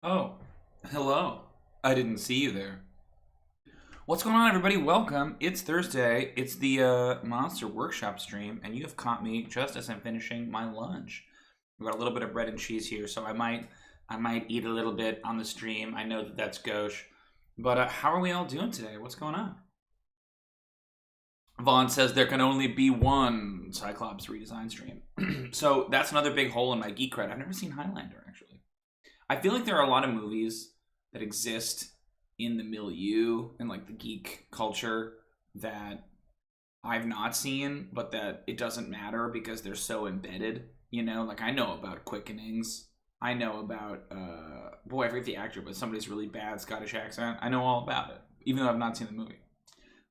Oh, hello. I didn't see you there. What's going on, everybody? Welcome. It's Thursday. It's the Monster Workshop stream, and you have caught me just as I'm finishing my lunch. We've got a little bit of bread and cheese here, so I might eat a little bit on the stream. I know that that's gauche, but how are we all doing today? What's going on? Vaughn says there can only be one Cyclops redesign stream. So that's another big hole in my geek cred. I've never seen Highlander, actually. I feel like there are a lot of movies that exist in the milieu and like the geek culture that I've not seen, but that it doesn't matter because they're so embedded. You know, like I know about Quickenings. I know about, I forget the actor, but somebody's really bad Scottish accent. I know all about it, even though I've not seen the movie.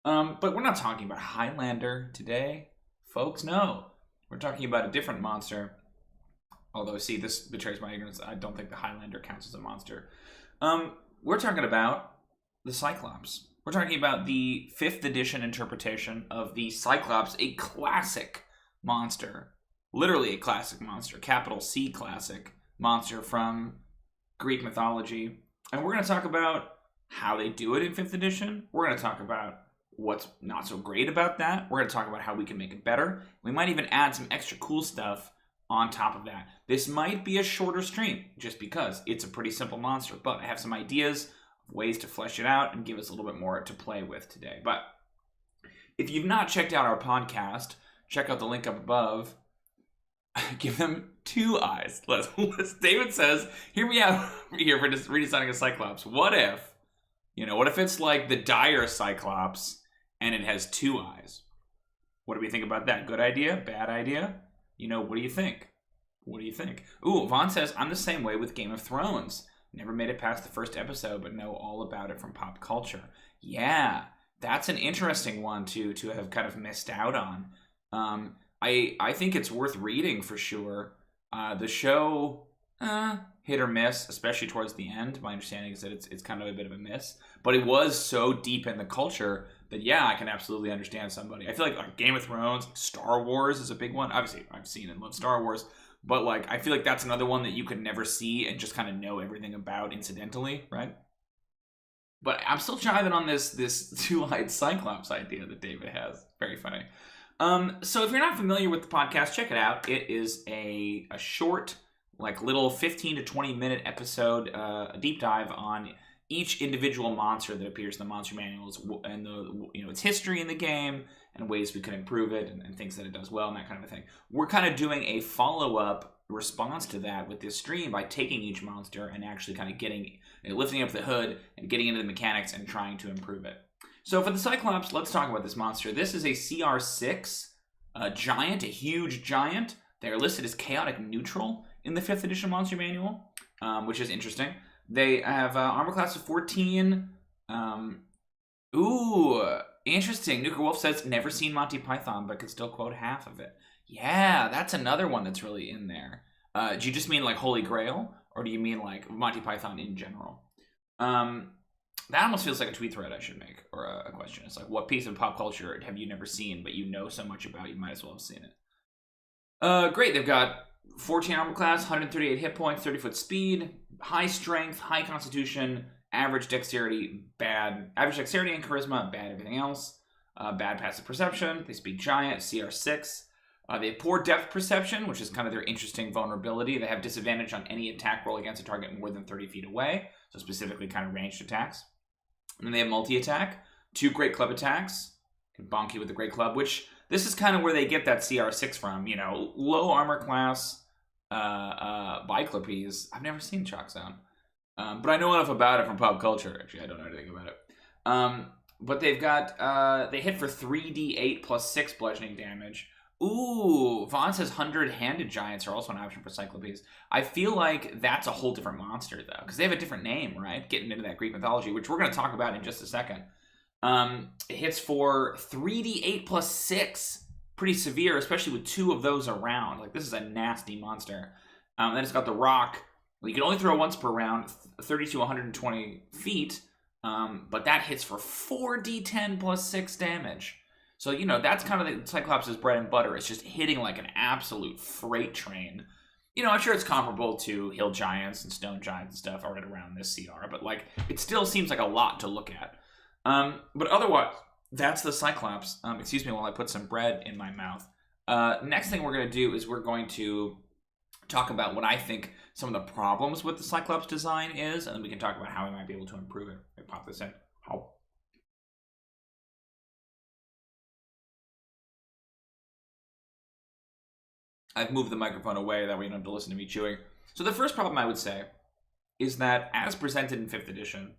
But we're not talking about Highlander today, folks. No, we're talking about a different monster. Although, see, this betrays my ignorance. I don't think the Highlander counts as a monster. We're talking about the Cyclops. We're talking about the 5th edition interpretation of the Cyclops, a classic monster. Literally a classic monster. Capital C classic monster from Greek mythology. And we're going to talk about how they do it in 5th edition. We're going to talk about what's not so great about that. We're going to talk about how we can make it better. We might even add some extra cool stuff on top of that. This might be a shorter stream just because it's a pretty simple monster, but I have some ideas of ways to flesh it out and give us a little bit more to play with today. But if you've not checked out our podcast, check out the link up above. Give them 2 eyes. David says, hear me out here for just redesigning a Cyclops. What if it's like the dire Cyclops and it has 2 eyes? What do we think about that? Good idea? Bad idea? What do you think? What do you think? Ooh, Vaughn says, I'm the same way with Game of Thrones. Never made it past the first episode, but know all about it from pop culture. Yeah, that's an interesting one to have kind of missed out on. I think it's worth reading for sure. The show, hit or miss, especially towards the end. My understanding is that it's kind of a bit of a miss. But it was so deep in the culture that, yeah, I can absolutely understand somebody. I feel like Game of Thrones, Star Wars is a big one. Obviously, I've seen and love Star Wars. But, I feel like that's another one that you could never see and just kind of know everything about incidentally, right? But I'm still jiving on this 2-eyed Cyclops idea that David has. Very funny. So if you're not familiar with the podcast, check it out. It is a short, little 15 to 20 minute episode, a deep dive on each individual monster that appears in the monster manuals and its history in the game and ways we can improve it and things that it does well and that kind of a thing. We're kind of doing a follow-up response to that with this stream by taking each monster and actually kind of lifting up the hood and getting into the mechanics and trying to improve it. So for the Cyclops, let's talk about this monster. This is a CR6 giant, a huge giant. They're listed as chaotic neutral in the 5th edition monster manual, which is interesting. They have armor class of 14. Interesting. Nuker Wolf says, never seen Monty Python, but could still quote half of it. Yeah, that's another one that's really in there. Do you just mean Holy Grail, or do you mean Monty Python in general? That almost feels like a tweet thread I should make, or a question. It's what piece of pop culture have you never seen, but you know so much about, you might as well have seen it. Great, they've got 14 armor class, 138 hit points, 30-foot speed, high strength, high constitution, average dexterity, bad. Average dexterity and charisma, bad everything else. Bad passive perception, they speak giant, CR6. They have poor depth perception, which is kind of their interesting vulnerability. They have disadvantage on any attack roll against a target more than 30 feet away, so specifically kind of ranged attacks. And then they have multi-attack, 2 great club attacks, can bonk you with the great club, which this is kind of where they get that CR6 from. Low armor class Biclopes. I've never seen Chalk Zone, but I know enough about it from pop culture. Actually, I don't know anything about it. But they've got, they hit for 3d8 plus 6 bludgeoning damage. Ooh, Vaughn says 100-handed giants are also an option for Cyclopes. I feel like that's a whole different monster, though, because they have a different name, right? Getting into that Greek mythology, which we're going to talk about in just a second. It hits for 3d8 plus 6. Pretty severe, especially with 2 of those around. This is a nasty monster. Then it's got the rock. Well, you can only throw once per round, 30 to 120 feet, but that hits for 4d10 plus 6 damage. So, that's kind of the Cyclops' bread and butter. It's just hitting like an absolute freight train. you know, I'm sure it's comparable to hill giants and stone giants and stuff right around this CR, but like it still seems like a lot to look at. But otherwise, that's the Cyclops. Excuse me while I put some bread in my mouth. Next thing we're going to do is we're going to talk about what I think some of the problems with the Cyclops design is, and then we can talk about how we might be able to improve it. Let me pop this in. Oh. I've moved the microphone away, that way you don't have to listen to me chewing. So the first problem I would say is that, as presented in 5th edition,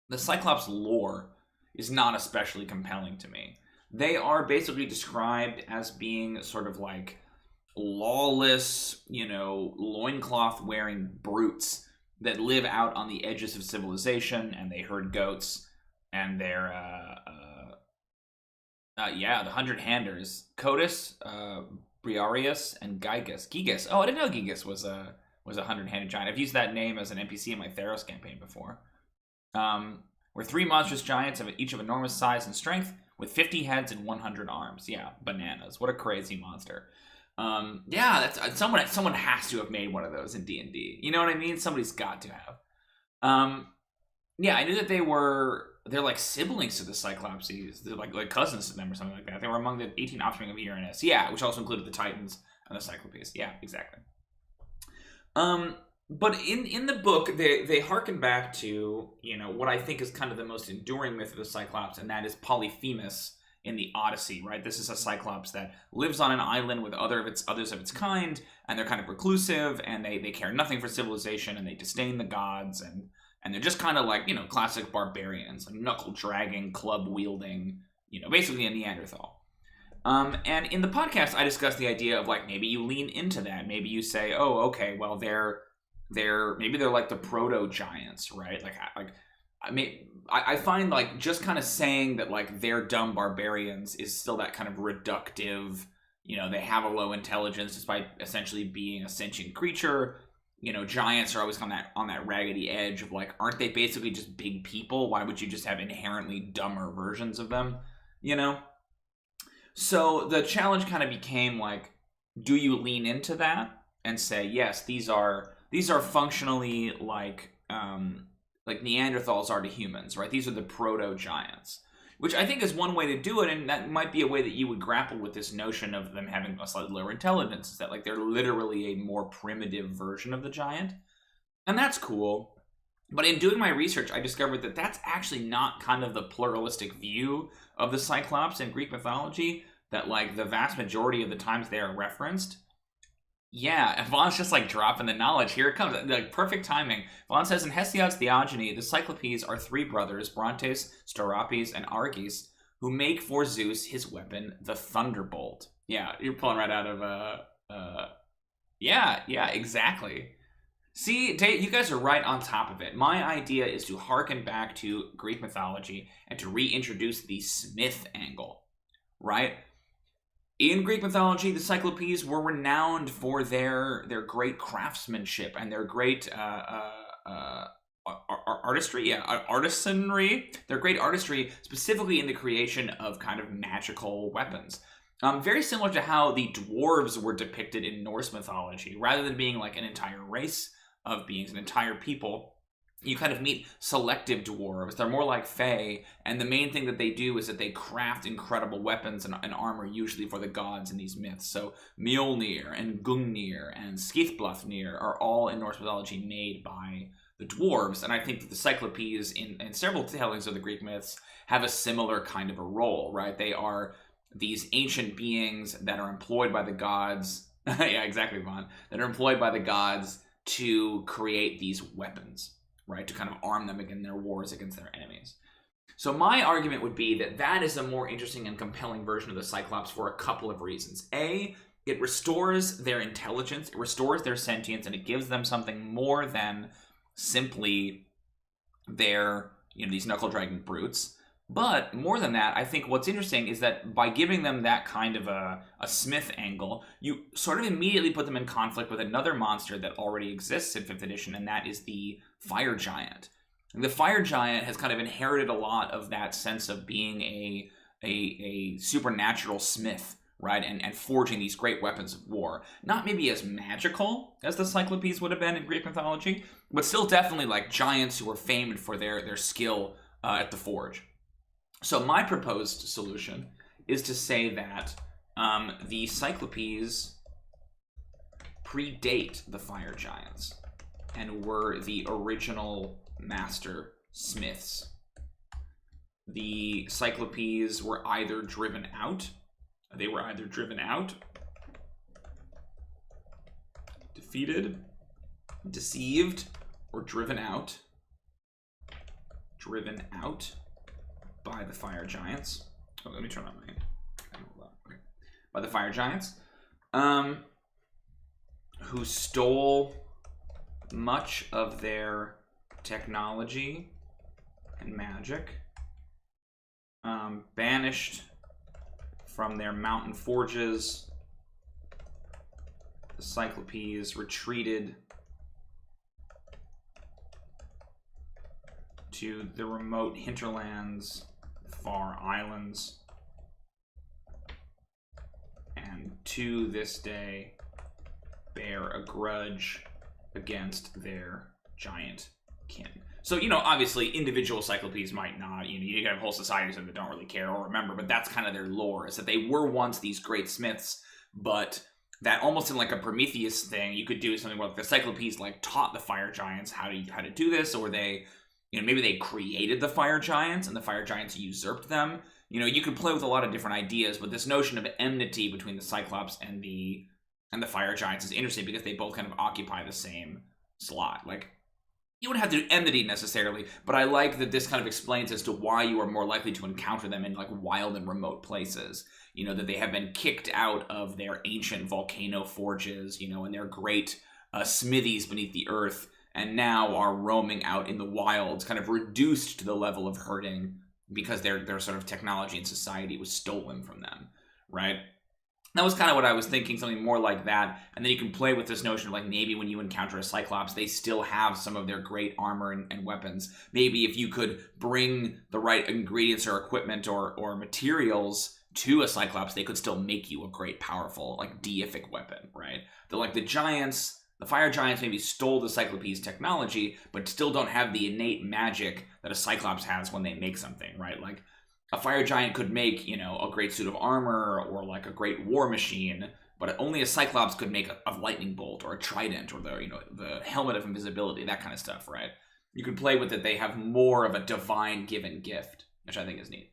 the Cyclops lore is not especially compelling to me. They are basically described as being sort of like lawless, you know, loincloth-wearing brutes that live out on the edges of civilization, and they herd goats, and they're, the 100-handers. Codus, Briareus, and Gigas. Oh, I didn't know Gigas was a 100-handed giant. I've used that name as an NPC in my Theros campaign before. We're 3 monstrous giants, each of enormous size and strength, with 50 heads and 100 arms. Yeah, bananas. What a crazy monster. That's someone has to have made one of those in D&D. You know what I mean? Somebody's got to have. I knew that they're like siblings to the Cyclopses. They're like cousins to them or something like that. They were among the 18 offspring of Uranus. Yeah, which also included the Titans and the Cyclopes. Yeah, exactly. But in the book, they harken back to, you know, what I think is kind of the most enduring myth of the Cyclops, and that is Polyphemus in the Odyssey, right? This is a Cyclops that lives on an island with others of its kind, and they're kind of reclusive, and they care nothing for civilization, and they disdain the gods, and they're just kind of like, you know, classic barbarians, like knuckle-dragging, club-wielding, you know, basically a Neanderthal. And in the podcast, I discussed the idea of, like, maybe you lean into that. Maybe you say, oh, okay, well, maybe they're like the proto-giants, right? I find, like, just kind of saying that, like, they're dumb barbarians is still that kind of reductive, you know, they have a low intelligence despite essentially being a sentient creature. You know, giants are always on that raggedy edge of, like, aren't they basically just big people? Why would you just have inherently dumber versions of them, you know? So the challenge kind of became, like, do you lean into that and say, yes, these are functionally like Neanderthals are to humans, right? These are the proto-giants, which I think is one way to do it, and that might be a way that you would grapple with this notion of them having a slightly lower intelligence, is that, like, they're literally a more primitive version of the giant, and that's cool. But in doing my research, I discovered that that's actually not kind of the pluralistic view of the Cyclops in Greek mythology, that, like, the vast majority of the times they are referenced. Yeah, and Vaughn's just, like, dropping the knowledge. Here it comes. Like, perfect timing. Vaughn says, in Hesiod's Theogony, the Cyclopes are 3 brothers, Brontes, Storopes, and Arges, who make for Zeus his weapon, the Thunderbolt. Yeah, you're pulling right out of, Yeah, exactly. See, Dave, you guys are right on top of it. My idea is to harken back to Greek mythology and to reintroduce the Smith angle, right? In Greek mythology, the Cyclopes were renowned for their great craftsmanship and their great artistry. Artisanry. Their great artistry, specifically in the creation of kind of magical weapons. Very similar to how the dwarves were depicted in Norse mythology. Rather than being like an entire race of beings, an entire people, you kind of meet selective dwarves. They're more like fae, and the main thing that they do is that they craft incredible weapons and armor, usually for the gods in these myths. So Mjolnir and Gungnir and Skithblothnir are all in Norse mythology made by the dwarves, and I think that the Cyclopes in several tellings of the Greek myths have a similar kind of a role, right? They are these ancient beings that are employed by the gods. Yeah, exactly, Vaughn. That are employed by the gods to create these weapons, right? To kind of arm them in their wars against their enemies. So my argument would be that that is a more interesting and compelling version of the Cyclops for a couple of reasons. A, it restores their intelligence, it restores their sentience, and it gives them something more than simply their, you know, these knuckle-dragging brutes. But more than that, I think what's interesting is that by giving them that kind of a Smith angle, you sort of immediately put them in conflict with another monster that already exists in 5th edition, and that is the Fire Giant. And the Fire Giant has kind of inherited a lot of that sense of being a supernatural smith, right? And forging these great weapons of war. Not maybe as magical as the Cyclopes would have been in Greek mythology, but still definitely like giants who were famed for their skill at the forge. So my proposed solution is to say that the Cyclopes predate the fire giants and were the original master smiths. The Cyclopes were either driven out, defeated, deceived, or driven out by the fire giants. Oh, let me turn on my, hold on. Okay. By the fire giants, who stole much of their technology and magic, banished from their mountain forges. The Cyclopes retreated to the remote hinterlands, far islands, and to this day bear a grudge against their giant kin. So, you know, obviously individual Cyclopes might not, you know, you have whole societies that don't really care or remember, but that's kind of their lore, is that they were once these great smiths, but that almost in like a Prometheus thing, you could do something where the Cyclopes like taught the fire giants how to do this, or they, you know, maybe they created the fire giants and the fire giants usurped them. You know, you could play with a lot of different ideas, but this notion of enmity between the Cyclops and the fire giants is interesting because they both kind of occupy the same slot. Like, you wouldn't have to do enmity necessarily, but I like that this kind of explains as to why you are more likely to encounter them in like wild and remote places. You know, that they have been kicked out of their ancient volcano forges, you know, and their great smithies beneath the earth, and now are roaming out in the wilds, kind of reduced to the level of herding because their sort of technology and society was stolen from them, right? That was kind of what I was thinking, something more like that. And then you can play with this notion of like maybe when you encounter a Cyclops, they still have some of their great armor and weapons. Maybe if you could bring the right ingredients or equipment or materials to a Cyclops, they could still make you a great, powerful, like deific weapon, right? The fire giants maybe stole the Cyclopes technology, but still don't have the innate magic that a Cyclops has when they make something, right? Like, a fire giant could make, you know, a great suit of armor or like a great war machine, but only a Cyclops could make a lightning bolt or a trident or the helmet of invisibility, that kind of stuff, right? You can play with it. They have more of a divine given gift, which I think is neat.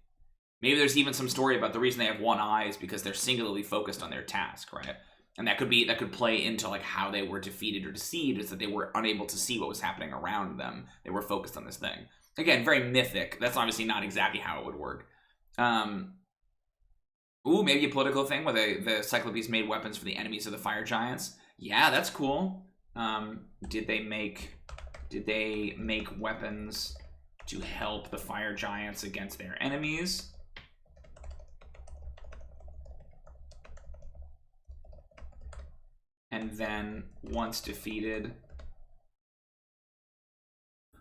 Maybe there's even some story about the reason they have one eye is because they're singularly focused on their task, right? And that could play into like how they were defeated or deceived, is that they were unable to see what was happening around them. They were focused on this thing. Again, very mythic. That's obviously not exactly how it would work. Maybe a political thing where the Cyclopes made weapons for the enemies of the fire giants. Yeah, that's cool. Did they make weapons to help the fire giants against their enemies? And then once defeated...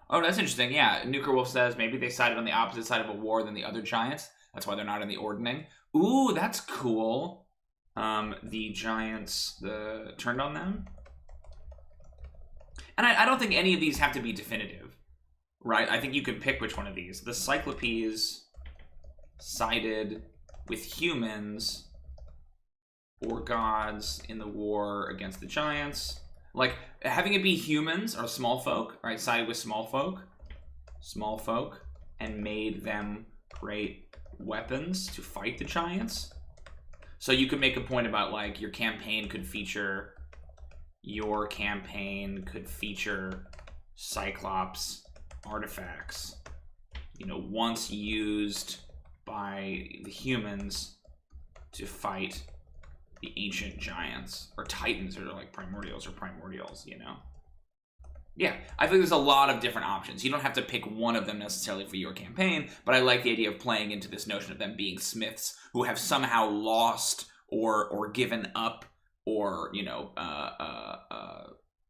Oh, that's interesting. Yeah, Nuker Wolf says maybe they sided on the opposite side of a war than the other giants. That's why they're not in the ordning. Ooh, that's cool. The giants turned on them. And I don't think any of these have to be definitive, right? I think you can pick which one of these. The Cyclopes sided with humans or gods in the war against the giants. Like, having it be humans or small folk, right? Sided with small folk, and made them great weapons to fight the giants. So you could make a point about, like, your campaign could feature Cyclops artifacts, you know, once used by the humans to fight the ancient giants or titans, or like primordials, you know? Yeah, I think there's a lot of different options. You don't have to pick one of them necessarily for your campaign, but I like the idea of playing into this notion of them being smiths who have somehow lost or given up or, you know,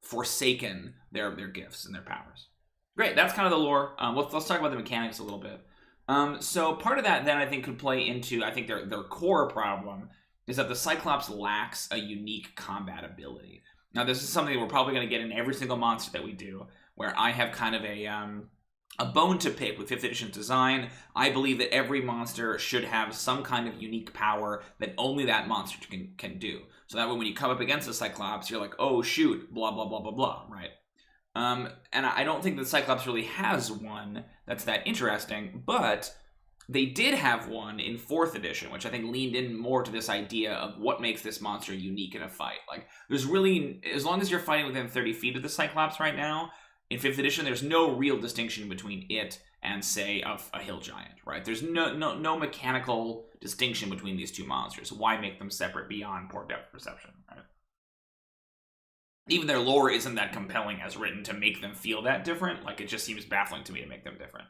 forsaken their gifts and their powers. Great, that's kind of the lore. Let's talk about the mechanics a little bit. So part of that then I think could play into, I think their core problem is that the Cyclops lacks a unique combat ability. Now, this is something we're probably going to get in every single monster that we do, where I have kind of a bone to pick with 5th edition design. I believe that every monster should have some kind of unique power that only that monster can do. So that way when you come up against the Cyclops, you're like, oh shoot, blah, blah, blah, blah, blah, right? And I don't think that Cyclops really has one that's that interesting, but they did have one in 4th edition, which I think leaned in more to this idea of what makes this monster unique in a fight. Like, there's really, as long as you're fighting within 30 feet of the Cyclops right now, in 5th edition, there's no real distinction between it and, say, a hill giant, right? There's no mechanical distinction between these two monsters. Why make them separate beyond poor depth perception, right? Even their lore isn't that compelling as written to make them feel that different. Like, it just seems baffling to me to make them different.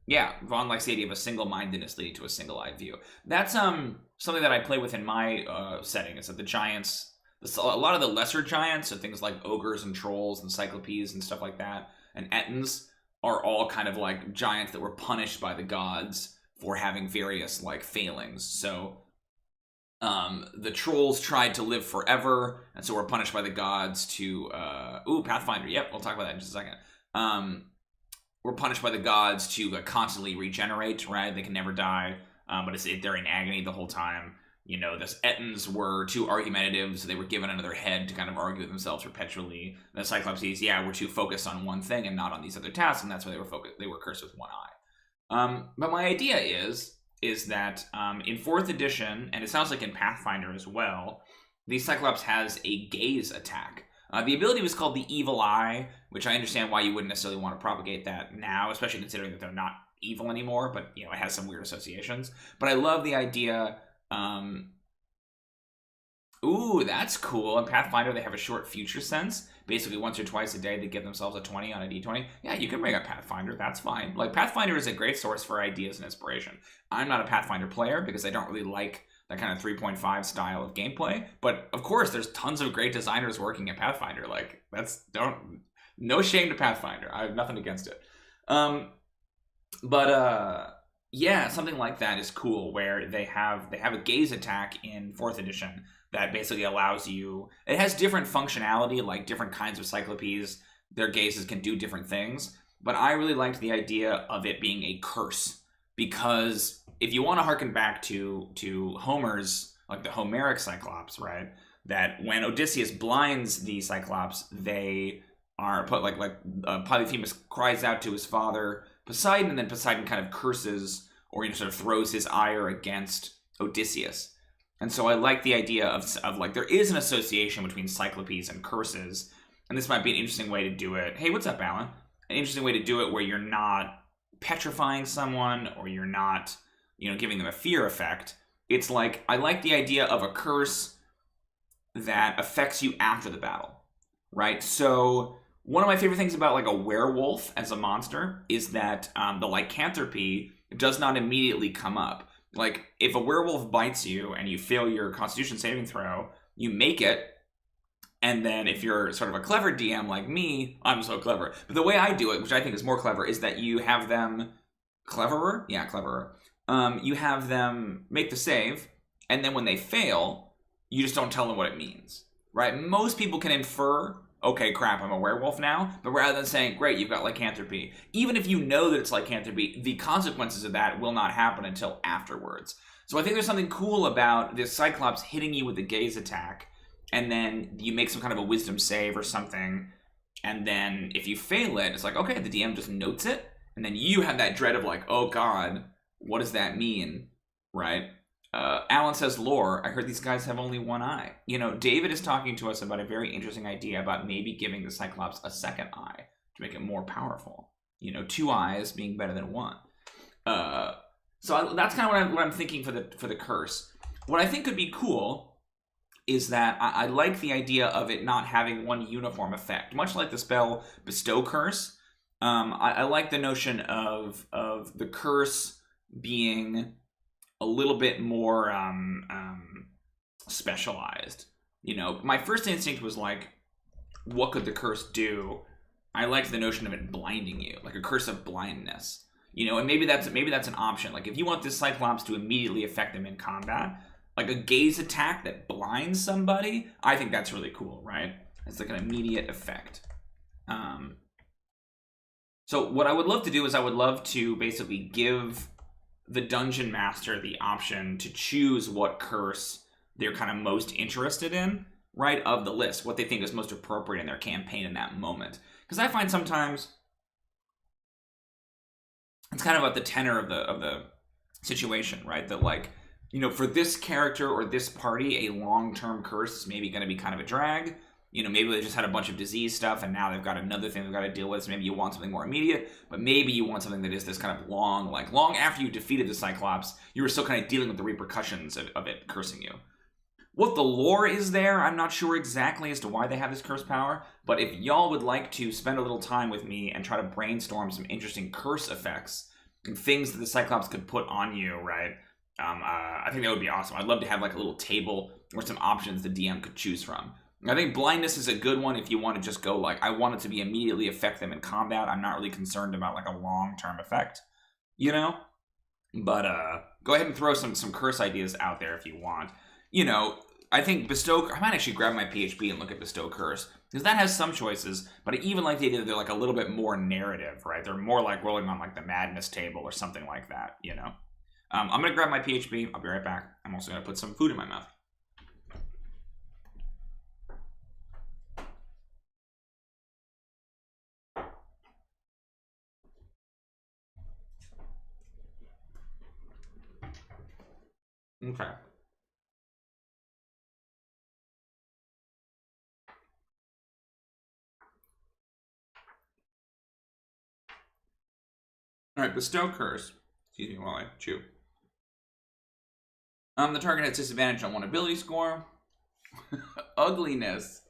Yeah, Vaughn likes the idea of a single-mindedness leading to a single-eyed view. That's something that I play with in my setting, is that the giants... a lot of the lesser giants, so things like ogres and trolls and cyclopes and stuff like that, and ettins, are all kind of like giants that were punished by the gods for having various like failings. So the trolls tried to live forever, and so were punished by the gods to Pathfinder. Yep, we'll talk about that in just a second. Were punished by the gods to constantly regenerate. Right, they can never die, but they're in agony the whole time. You know, the ettins were too argumentative, so they were given another head to kind of argue with themselves perpetually. And the Cyclopses, were too focused on one thing and not on these other tasks, and that's why they were cursed with one eye. But my idea is that in 4th edition, and it sounds like in Pathfinder as well, the Cyclops has a gaze attack. The ability was called the Evil Eye, which I understand why you wouldn't necessarily want to propagate that now, especially considering that they're not evil anymore, but, you know, it has some weird associations. But I love the idea... ooh, that's cool. In Pathfinder, they have a short future sense. Basically, once or twice a day, they give themselves a 20 on a d20. Yeah, you can bring up Pathfinder. That's fine. Like, Pathfinder is a great source for ideas and inspiration. I'm not a Pathfinder player because I don't really like that kind of 3.5 style of gameplay. But, of course, there's tons of great designers working at Pathfinder. Like, no shame to Pathfinder. I have nothing against it. Yeah, something like that is cool, where they have a gaze attack in 4th edition that basically allows you... It has different functionality, like different kinds of Cyclopes. Their gazes can do different things. But I really liked the idea of it being a curse, because if you want to harken back to Homer's, like the Homeric Cyclops, right? That when Odysseus blinds the Cyclops, they are put Polyphemus cries out to his father Poseidon, and then Poseidon kind of curses or sort of throws his ire against Odysseus. And so I like the idea of like there is an association between Cyclopes and curses, and this might be an interesting way to do it. Hey, what's up, Alan? An interesting way to do it where you're not petrifying someone or you're not, giving them a fear effect. It's like, I like the idea of a curse that affects you after the battle, right? So one of my favorite things about like a werewolf as a monster is that the lycanthropy does not immediately come up. Like, if a werewolf bites you and you fail your Constitution saving throw, you make it, and then if you're sort of a clever DM like me, I'm so clever. But the way I do it, which I think is more clever, is that you have them cleverer. You have them make the save, and then when they fail, you just don't tell them what it means, right? Most people can infer, okay, crap, I'm a werewolf now. But rather than saying, great, you've got lycanthropy, even if you know that it's lycanthropy, the consequences of that will not happen until afterwards. So I think there's something cool about this Cyclops hitting you with the gaze attack, and then you make some kind of a wisdom save or something, and then if you fail it, it's like, okay, the DM just notes it, and then you have that dread of like, oh god, what does that mean, right? Alan says, lore, I heard these guys have only one eye. David is talking to us about a very interesting idea about maybe giving the Cyclops a second eye to make it more powerful. 2 eyes being better than 1. So that's kind of what I'm thinking for the curse. What I think could be cool is that I like the idea of it not having one uniform effect. Much like the spell Bestow Curse, I like the notion of the curse being a little bit more specialized. My first instinct was like, what could the curse do? I liked the notion of it blinding you, like a curse of blindness. And maybe that's an option. Like, if you want this Cyclops to immediately affect them in combat, like a gaze attack that blinds somebody, I think that's really cool, right? It's like an immediate effect. So what I would love to do is I would love to basically give the dungeon master the option to choose what curse they're kind of most interested in, right, of the list, what they think is most appropriate in their campaign in that moment. Because I find sometimes it's kind of about the tenor of the situation, right? That, like, you know, for this character or this party, a long-term curse is maybe going to be kind of a drag. You know, maybe they just had a bunch of disease stuff and now they've got another thing they've got to deal with. So maybe you want something more immediate, but maybe you want something that is this kind of long, like long after you defeated the Cyclops, you were still kind of dealing with the repercussions of it cursing you. What the lore is there, I'm not sure exactly as to why they have this curse power, but if y'all would like to spend a little time with me and try to brainstorm some interesting curse effects and things that the Cyclops could put on you, right? I think that would be awesome. I'd love to have like a little table or some options the DM could choose from. I think blindness is a good one if you want to just go like, I want it to be immediately affect them in combat. I'm not really concerned about like a long-term effect, you know? But go ahead and throw some curse ideas out there if you want. You know, I think bestow, I might actually grab my PHP and look at bestow curse, because that has some choices, but I even like the idea that they're like a little bit more narrative, right? They're more like rolling on like the madness table or something like that, you know? I'm going to grab my PHP. I'll be right back. I'm also going to put some food in my mouth. Okay. All right, bestow curse. Excuse me while I chew. The target has disadvantage on one ability score. Ugliness.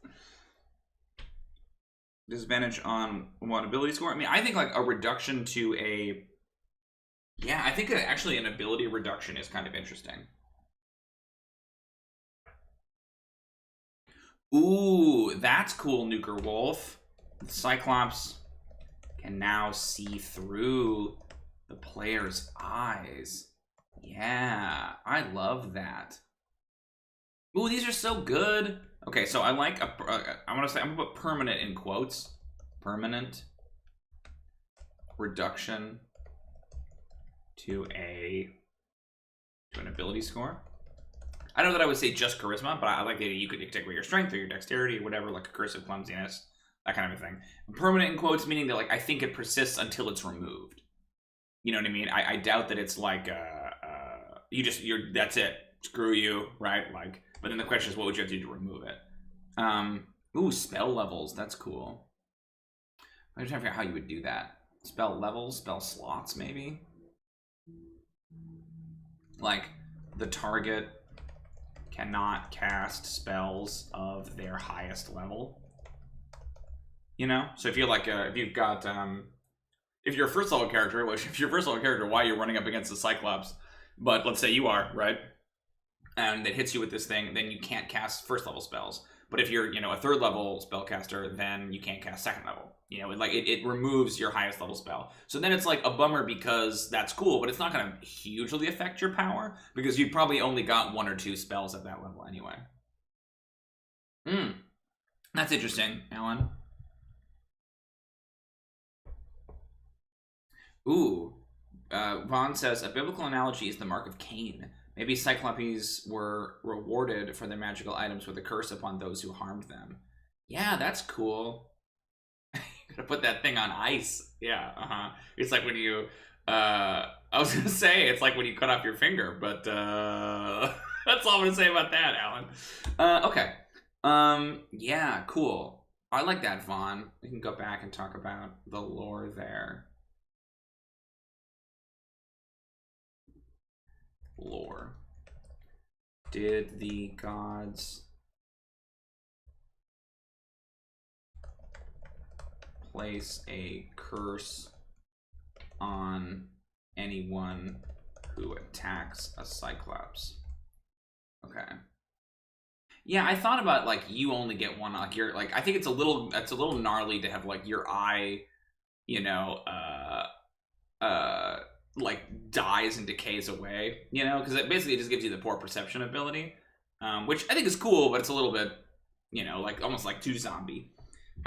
Disadvantage on one ability score. I mean, I think like a reduction to a... Yeah, I think actually an ability reduction is kind of interesting. Ooh, that's cool, Nuker Wolf. The Cyclops can now see through the player's eyes. Yeah, I love that. Ooh, these are so good. Okay, so I like I'm gonna put permanent in quotes. Permanent reduction to an ability score. I don't know that I would say just charisma, but I like the idea you could take away your strength or your dexterity or whatever, like a cursive clumsiness, that kind of a thing. Permanent in quotes, meaning that like I think it persists until it's removed. You know what I mean? I doubt that it's like that's it. Screw you, right? Like, but then the question is, what would you have to do to remove it? Ooh, spell levels. That's cool. I'm trying to figure out how you would do that. Spell levels, spell slots, maybe. Like the target cannot cast spells of their highest level. You know, so if you're like if you've got if you're a first level character, which if you're a first level character, why you're running up against the Cyclops, but let's say you are, right? And it hits you with this thing, then you can't cast first level spells. But if you're, you know, a third level spellcaster, then you can't cast second level. You know, it removes your highest level spell. So then it's like a bummer because that's cool, but it's not going to hugely affect your power because you probably only got 1 or 2 spells at that level anyway. That's interesting, Alan. Ooh, Vaughn says, a biblical analogy is the mark of Cain. Maybe Cyclopes were rewarded for their magical items with a curse upon those who harmed them. Yeah, that's cool. You gotta put that thing on ice. Yeah, It's like when you, I was gonna say, it's like when you cut off your finger, but that's all I'm gonna say about that, Alan. Okay. Yeah, cool. I like that, Vaughn. We can go back and talk about the lore there. Lore. Did the gods place a curse on anyone who attacks a Cyclops? Okay. Yeah, I thought about like you only get one. Like you're like I think it's a little gnarly to have like your eye, you know, like dies and decays away, you know, because it basically just gives you the poor perception ability, which I think is cool, but it's a little bit, you know, like almost like too zombie.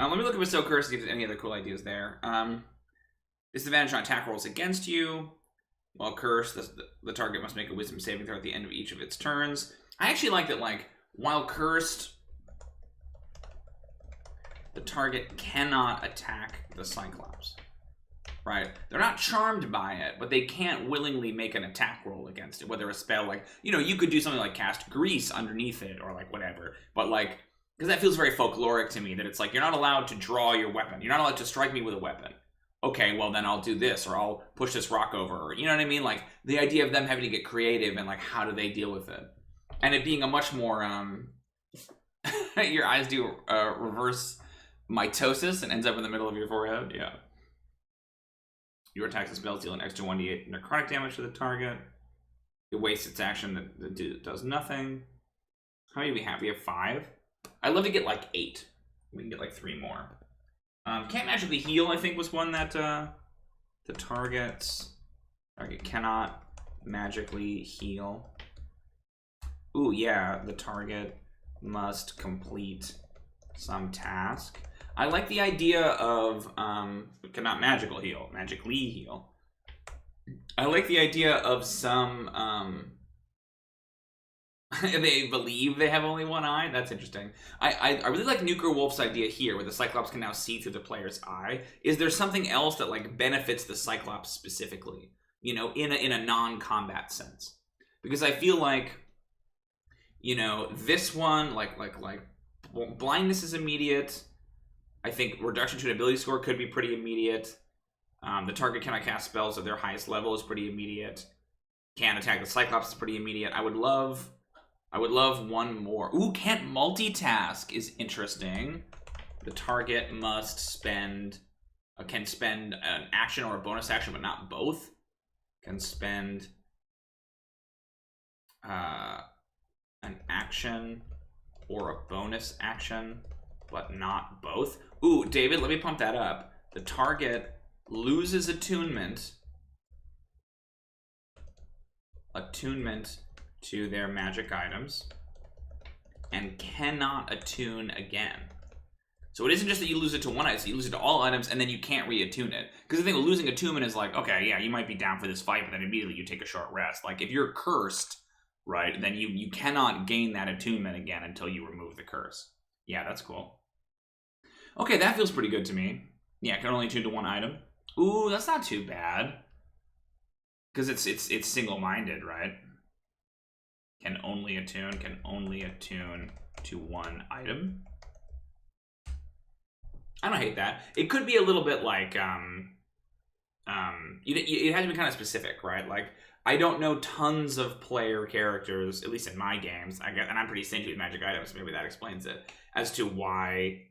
Let me look at bestow curse, see if there's any other cool ideas there. Disadvantage on attack rolls against you. While cursed, the target must make a wisdom saving throw at the end of each of its turns. I actually like that, like, while cursed, the target cannot attack the Cyclops. Right? They're not charmed by it, but they can't willingly make an attack roll against it, whether a spell, like, you know, you could do something like cast grease underneath it, or like whatever, but like, because that feels very folkloric to me, that it's like, you're not allowed to draw your weapon. You're not allowed to strike me with a weapon. Okay, well then I'll do this, or I'll push this rock over, or you know what I mean? Like, the idea of them having to get creative and like, how do they deal with it? And it being a much more, your eyes do reverse mitosis and ends up in the middle of your forehead, yeah. Your attacks and spells deal an extra 1d8 necrotic damage to the target. It wastes its action that does nothing. How many do we have? We have 5. I'd love to get like 8. We can get like 3 more. Can't magically heal, I think, was one that the target cannot magically heal. Ooh, yeah, the target must complete some task. I like the idea of cannot magically heal. I like the idea of some they believe they have only one eye. That's interesting. I really like Nuker Wolf's idea here, where the Cyclops can now see through the player's eye. Is there something else that like benefits the Cyclops specifically? You know, in a non-combat sense, because I feel like, you know, this one like blindness is immediate. I think reduction to an ability score could be pretty immediate. The target cannot cast spells at their highest level is pretty immediate. Can't attack the Cyclops is pretty immediate. I would love one more. Ooh, can't multitask is interesting. The target must can spend an action or a bonus action, but not both. Can spend an action or a bonus action, but not both. Ooh, David, let me pump that up. The target loses attunement to their magic items and cannot attune again. So it isn't just that you lose it to one item, so you lose it to all items and then you can't re-attune it. Because the thing with losing attunement is like, okay, yeah, you might be down for this fight, but then immediately you take a short rest. Like if you're cursed, right, then you cannot gain that attunement again until you remove the curse. Yeah, that's cool. Okay, that feels pretty good to me. Yeah, can only attune to one item. Ooh, that's not too bad. Because it's single-minded, right? Can only attune to one item. I don't hate that. It could be a little bit like it has to be kind of specific, right? Like, I don't know tons of player characters, at least in my games, I guess, and I'm pretty stingy with magic items, maybe that explains it, as to why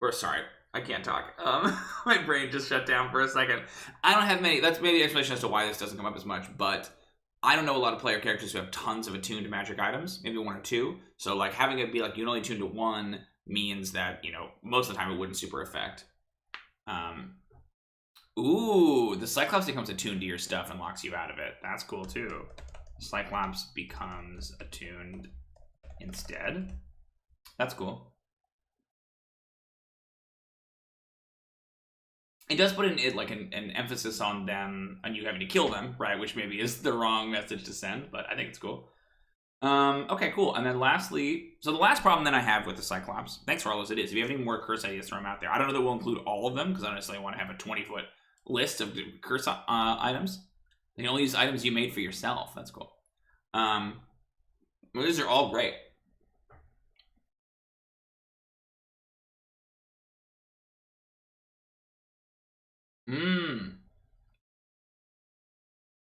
or sorry, I can't talk. My brain just shut down for a second. I don't have many. That's maybe the explanation as to why this doesn't come up as much, but I don't know a lot of player characters who have tons of attuned magic items, maybe 1 or 2. So like having it be like you can only attune to 1 means that, you know, most of the time it wouldn't super affect. Ooh, the Cyclops becomes attuned to your stuff and locks you out of it. That's cool too. Cyclops becomes attuned instead. That's cool. It does put an emphasis on them, on you having to kill them, right? Which maybe is the wrong message to send, but I think it's cool. Okay, cool. And then lastly, so the last problem that I have with the Cyclops, thanks for all those ideas. If you have any more curse ideas, throw them out there. I don't know that we'll include all of them, because I don't necessarily want to have a 20-foot list of curse items. You can only use items you made for yourself. That's cool. Well, these are all great.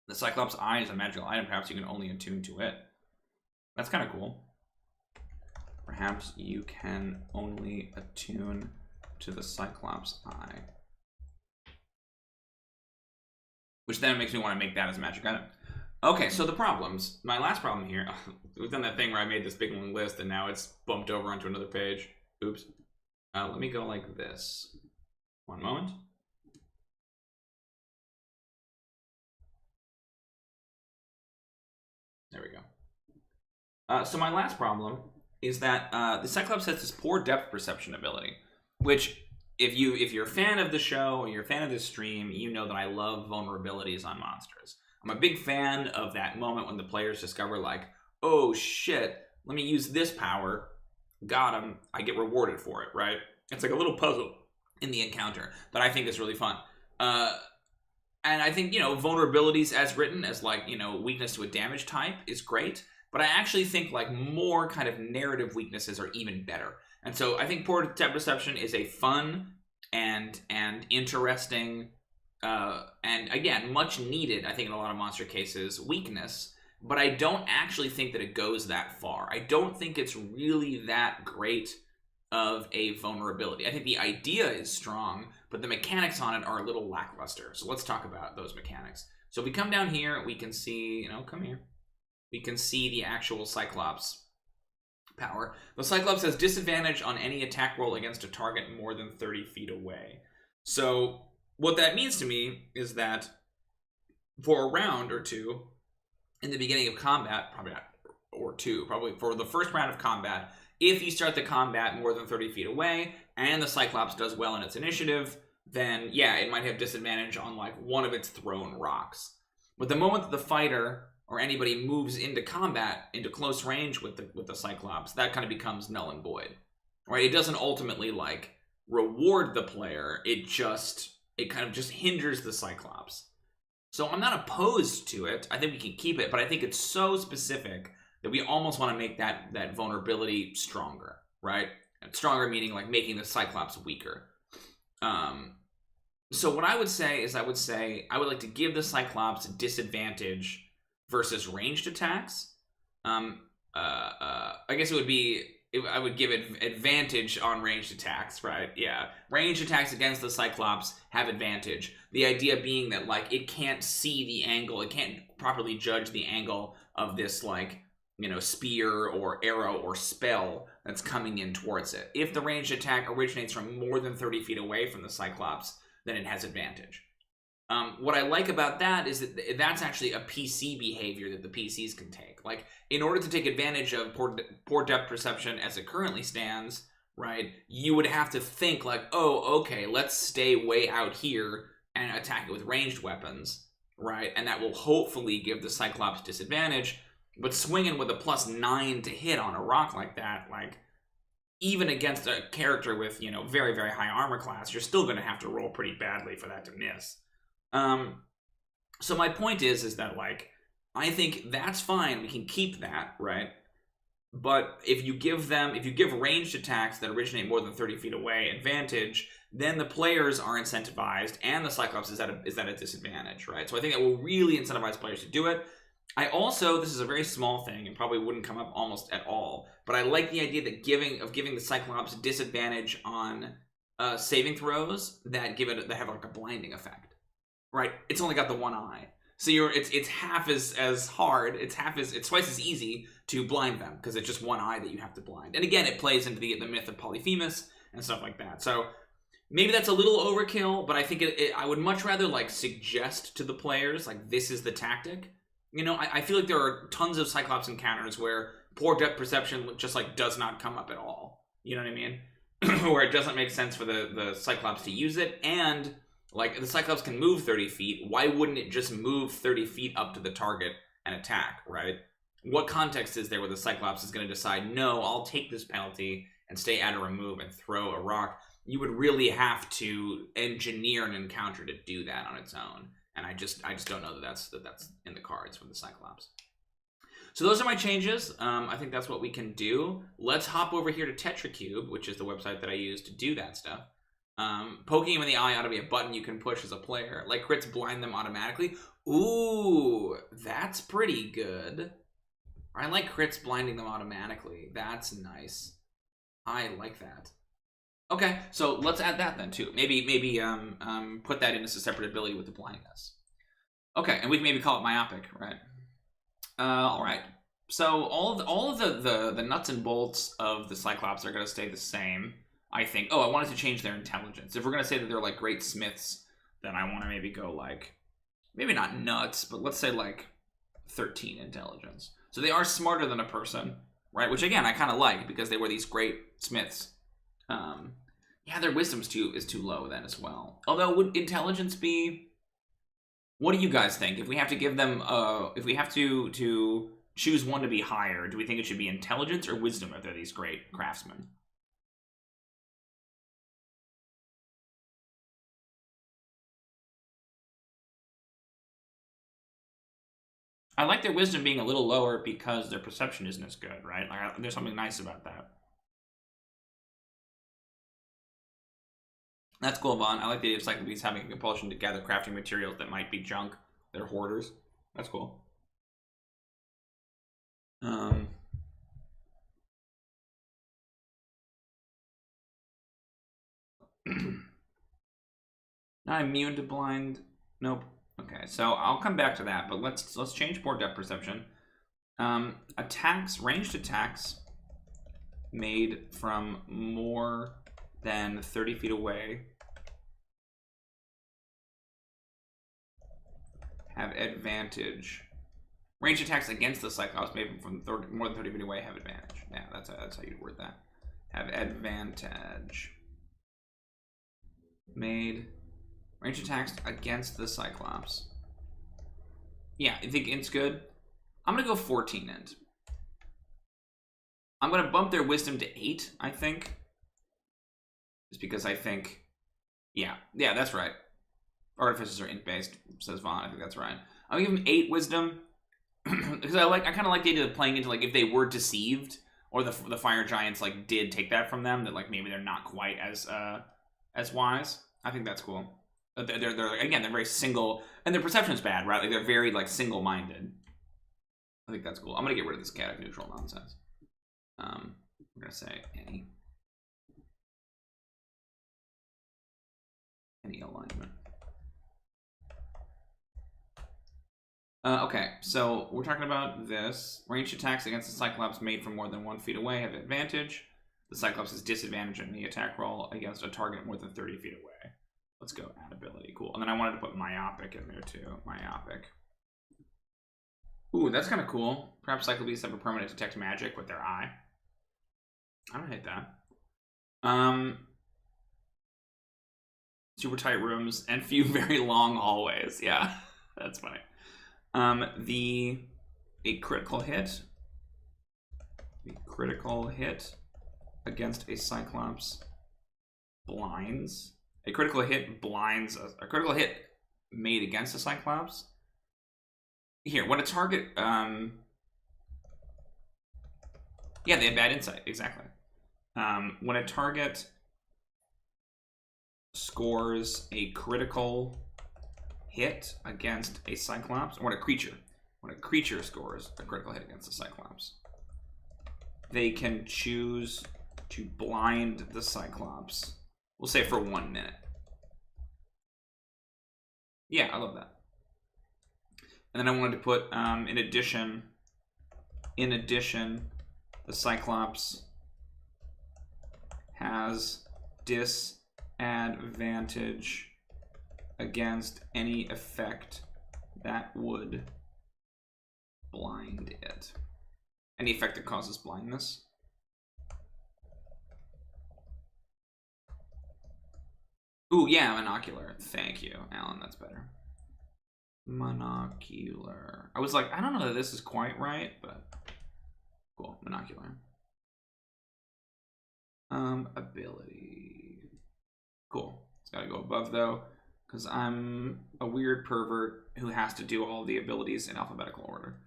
The Cyclops eye is a magical item. Perhaps you can only attune to it. That's kind of cool. Perhaps you can only attune to the Cyclops eye. Which then makes me want to make that as a magic item. Okay, so the problems. My last problem here. We've done that thing where I made this big long list and now it's bumped over onto another page. Oops. Let me go like this. One moment. There we go. So my last problem is that the Cyclops has this poor depth perception ability, which if you're a fan of the show or you're a fan of this stream, you know that I love vulnerabilities on monsters. I'm a big fan of that moment when the players discover like, oh shit, let me use this power. Got him. I get rewarded for it, right? It's like a little puzzle in the encounter that I think is really fun. And I think, vulnerabilities as written as like, weakness to a damage type is great. But I actually think like more kind of narrative weaknesses are even better. And so I think poor depth perception is a fun and interesting and again, much needed, I think in a lot of monster cases, weakness. But I don't actually think that it goes that far. I don't think it's really that great of a vulnerability. I think the idea is strong, but the mechanics on it are a little lackluster. So let's talk about those mechanics. So if we come down here, we can see, come here. We can see the actual Cyclops power. The Cyclops has disadvantage on any attack roll against a target more than 30 feet away. So what that means to me is that for a round or two, in the beginning of combat, probably not, or two, probably for the first round of combat, if you start the combat more than 30 feet away and the Cyclops does well in its initiative, then yeah, it might have disadvantage on like one of its thrown rocks. But the moment that the fighter or anybody moves into combat, into close range with the Cyclops, that kind of becomes null and void, right? It doesn't ultimately like reward the player. It kind of just hinders the Cyclops. So I'm not opposed to it. I think we can keep it, but I think it's so specific that we almost want to make that vulnerability stronger, right? And stronger meaning like making the Cyclops weaker. So what I would say is I would like to give the Cyclops disadvantage versus ranged attacks. I guess I would give it advantage on ranged attacks, right? Yeah. Ranged attacks against the Cyclops have advantage. The idea being that like it can't see the angle, it can't properly judge the angle of this like, spear or arrow or spell that's coming in towards it. If the ranged attack originates from more than 30 feet away from the Cyclops, then it has advantage. What I like about that is that that's actually a PC behavior that the PCs can take. Like, in order to take advantage of poor depth perception as it currently stands, right, you would have to think like, oh, okay, let's stay way out here and attack it with ranged weapons, right? And that will hopefully give the Cyclops disadvantage. But swinging with a +9 to hit on a rock like that, like, even against a character with, very, very high armor class, you're still going to have to roll pretty badly for that to miss. So my point is that like, I think that's fine. We can keep that, right? But if you give ranged attacks that originate more than 30 feet away advantage, then the players are incentivized and the Cyclops is at a disadvantage, right? So I think that will really incentivize players to do it. I also, this is a very small thing and probably wouldn't come up almost at all, but I like the idea that giving the Cyclops disadvantage on saving throws that have like a blinding effect. Right, it's only got the one eye, so it's half as hard. It's twice as easy to blind them because it's just one eye that you have to blind. And again, it plays into the myth of Polyphemus and stuff like that. So maybe that's a little overkill, but I think I would much rather like suggest to the players like this is the tactic. I feel like there are tons of Cyclops encounters where poor depth perception just like does not come up at all. You know what I mean? Where it doesn't make sense for the Cyclops to use it, and like, the Cyclops can move 30 feet. Why wouldn't it just move 30 feet up to the target and attack, right? What context is there where the Cyclops is going to decide, no, I'll take this penalty and stay out of a move and throw a rock? You would really have to engineer an encounter to do that on its own. And I just don't know that that's in the cards for the Cyclops. So those are my changes. I think that's what we can do. Let's hop over here to TetraCube, which is the website that I use to do that stuff. Poking him in the eye ought to be a button you can push as a player. Like crits blind them automatically. Ooh, that's pretty good. I like crits blinding them automatically. That's nice. I like that. Okay, so let's add that then too. Maybe put that in as a separate ability with the blindness. Okay, and we can maybe call it myopic, right? All right. So all of the nuts and bolts of the Cyclops are going to stay the same. I think, oh, I wanted to change their intelligence. If we're going to say that they're like great smiths, then I want to maybe go like, maybe not nuts, but let's say like 13 intelligence. So they are smarter than a person, right? Which again, I kind of like because they were these great smiths. Yeah, their wisdom's is too low then as well. Although, would intelligence be... What do you guys think? If we have to give them, if we have to choose one to be higher, do we think it should be intelligence or wisdom if they're these great craftsmen? I like their wisdom being a little lower because their perception isn't as good, right? Like, there's something nice about that. That's cool, Vaughn. I like the idea of Cyclops having a compulsion to gather crafting materials that might be junk. They're hoarders. That's cool. Not immune to blind. Nope. Okay, so I'll come back to that, but let's change poor depth perception. Attacks, ranged attacks made from more than 30 feet away have advantage. Ranged attacks against the Cyclops made from more than 30 feet away have advantage. Yeah, that's how you'd word that. Have advantage. Made ranged attacks against the Cyclops. Yeah, I think it's good. I'm gonna go 14 int. I'm gonna bump their wisdom to 8, I think. Just because I think, yeah, that's right. Artificers are int based, says Vaughn. I think that's right. I'll give him 8 wisdom because I kind of like the idea of playing into like if they were deceived or the fire giants like did take that from them, that like maybe they're not quite as wise. I think that's cool. They're again, they're very single, and their perception is bad, right? Like they're very like single minded. I think that's cool. I'm gonna get rid of this chaotic neutral nonsense. We're gonna say any alignment. Okay, so we're talking about this. Ranged attacks against the Cyclops made from more than 1 feet away have advantage. The Cyclops has disadvantage in the attack roll against a target more than 30 feet away. Let's go add ability. Cool. And then I wanted to put myopic in there too. Myopic. Ooh, that's kind of cool. Perhaps Cyclops have a permanent detect magic with their eye. I don't hate that. Super tight rooms and few very long hallways. Yeah, that's funny. A critical hit. The critical hit against a Cyclops blinds. A critical hit blinds. A critical hit made against a Cyclops. Here, when a target. Yeah, they have bad insight. Exactly. When a target scores a critical hit against a Cyclops, or when a creature scores a critical hit against a Cyclops, they can choose to blind the Cyclops. We'll say for 1 minute. Yeah, I love that. And then I wanted to put, in addition, the Cyclops has disadvantage against any effect that would blind it. Any effect that causes blindness. Ooh, yeah, monocular. Thank you, Alan. That's better. Monocular. I was like, I don't know that this is quite right, but cool. Monocular. Ability. Cool. It's got to go above though, because I'm a weird pervert who has to do all the abilities in alphabetical order.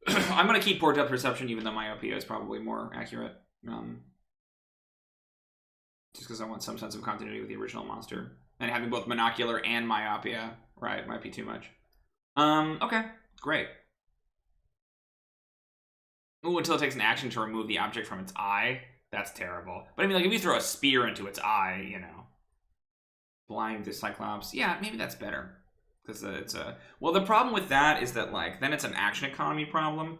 I'm gonna keep poor depth perception, even though myopia is probably more accurate. Just because I want some sense of continuity with the original monster, and having both monocular and myopia, right, might be too much. Okay, great. Ooh, until it takes an action to remove the object from its eye. That's terrible. But I mean, like, if you throw a spear into its eye, you know, blind the Cyclops, yeah, maybe that's better. Because it's a... Well, the problem with that is that, like, then it's an action economy problem.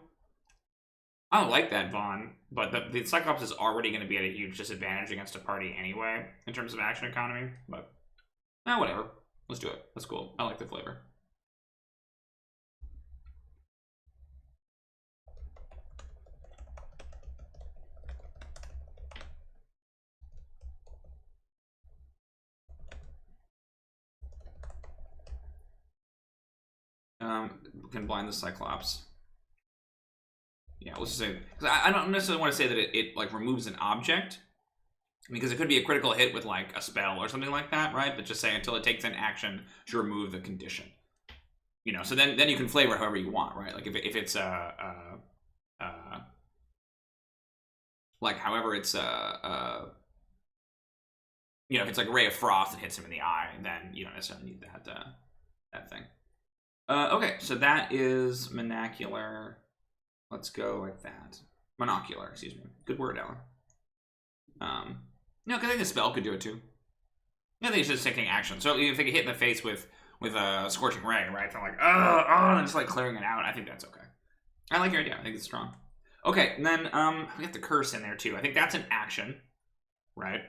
I don't like that, Vaughn, but the Cyclops is already going to be at a huge disadvantage against a party anyway, in terms of action economy, but whatever. Let's do it. That's cool. I like the flavor. We can blind the Cyclops. Yeah, let's just say, because I don't necessarily want to say that it like removes an object, because it could be a critical hit with like a spell or something like that, right? But just say until it takes an action to remove the condition. You know, so then you can flavor it however you want, right? Like if it's like however it's you know, if it's like a ray of frost that hits him in the eye, then you don't necessarily need that thing. Okay, so that is monocular. Let's go like that. Monocular, excuse me. Good word, Alan. No, because I think the spell could do it too. I think it's just taking action. So if they get hit in the face with a scorching ray, right? So like, and just like clearing it out. I think that's okay. I like your idea. I think it's strong. Okay, and then we have the curse in there too. I think that's an action, right?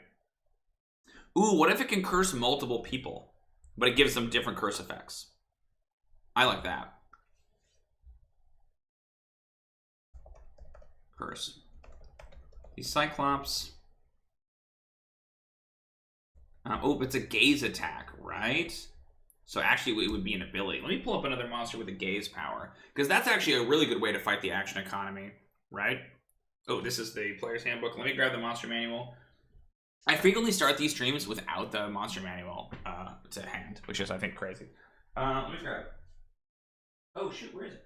Ooh, what if it can curse multiple people, but it gives them different curse effects? I like that. Curse. The Cyclops. Oh, it's a gaze attack, right? So actually it would be an ability. Let me pull up another monster with a gaze power, because that's actually a really good way to fight the action economy, right? Oh, this is the player's handbook. Let me grab the monster manual. I frequently start these streams without the monster manual to hand, which is, I think, crazy. Let me grab it. Oh, shoot, where is it?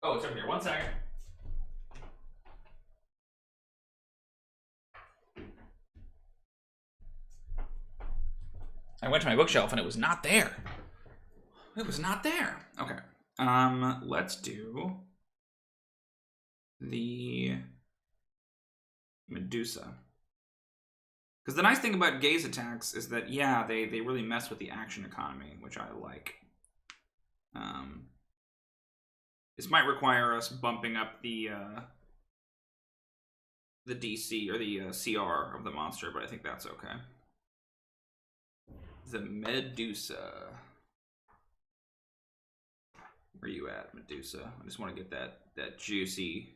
Oh, it's over here. 1 second. I went to my bookshelf and it was not there. It was not there. Okay. Let's do the Medusa. Because the nice thing about gaze attacks is that, yeah, they really mess with the action economy, which I like. This might require us bumping up the DC or the CR of the monster, but I think that's okay. The Medusa. Where are you at, Medusa? I just want to get that juicy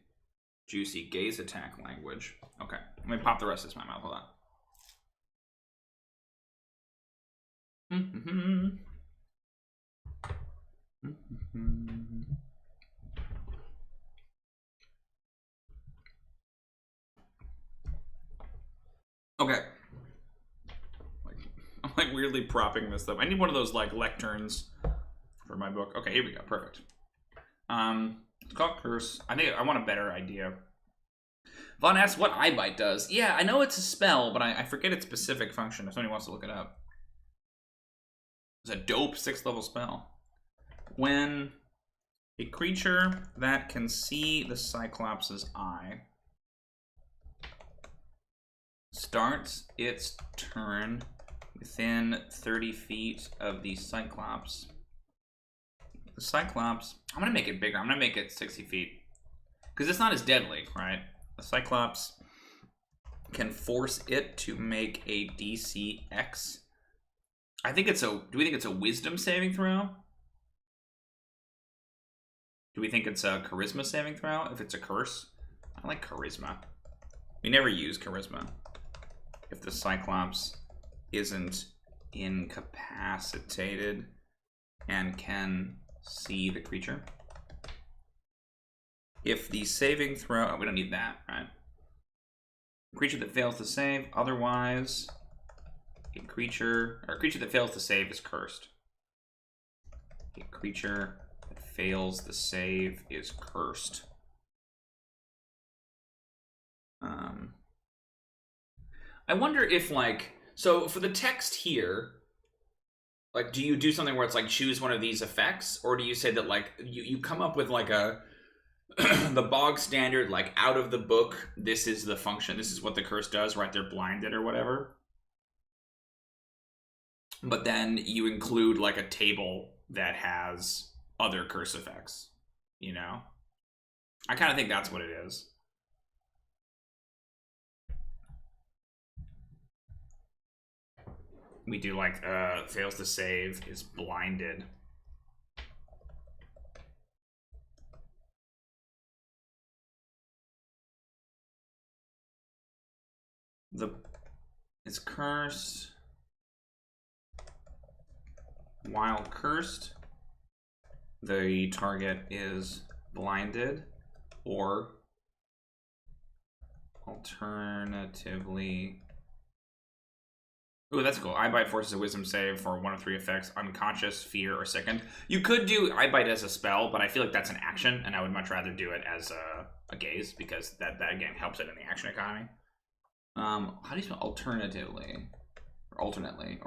gaze attack language. Okay, let me pop the rest of this in my mouth. Hold on. Okay. I'm like weirdly propping this up. I need one of those like lecterns for my book. Okay, here we go. Perfect. It's called Curse. I think I want a better idea. Vaughn asks what Eye Bite does. Yeah, I know it's a spell, but I forget its specific function if somebody wants to look it up. It's a dope 6th level spell. When a creature that can see the Cyclops' eye starts its turn within 30 feet of the Cyclops. The Cyclops, I'm going to make it bigger. I'm going to make it 60 feet. Because it's not as deadly, right? The Cyclops can force it to make a DC X. I think it's a, do we think it's a wisdom saving throw? Do we think it's a charisma saving throw? If it's a curse? I like charisma. We never use charisma. If the Cyclops isn't incapacitated and can see the creature. If the saving throw, oh, we don't need that, right? A creature that fails to save, otherwise, a creature that fails to save is cursed. A creature that fails the save is cursed. I wonder if, like, so for the text here, like, do you do something where it's like choose one of these effects, or do you say that like you come up with like a the bog standard, like out of the book, this is the function, this is what the curse does, right? They're blinded or whatever. But then you include like a table that has other curse effects, you know? I kind of think that's what it is. we do like fails to save, is blinded. It's cursed. While cursed, the target is blinded, or alternatively, ooh, that's cool. Eyebite forces a wisdom save for 1 of 3 effects: unconscious, fear, or sickened. You could do Eyebite as a spell, but I feel like that's an action, and I would much rather do it as a gaze, because that again helps it in the action economy. How do you spell alternatively? Or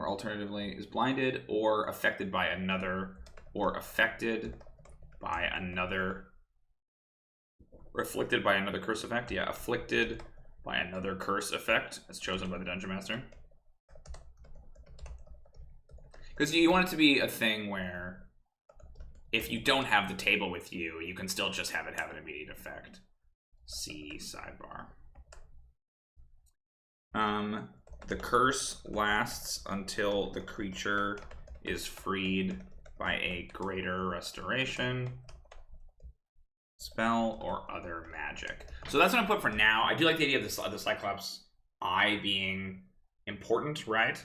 alternatively is blinded or affected by another, or afflicted by another curse effect. Yeah, afflicted by another curse effect as chosen by the Dungeon Master. Because you want it to be a thing where if you don't have the table with you, you can still just have it have an immediate effect. See sidebar. The curse lasts until the creature is freed by a greater restoration spell or other magic. So that's what I put for now. I do like the idea of the Cyclops eye being important, right?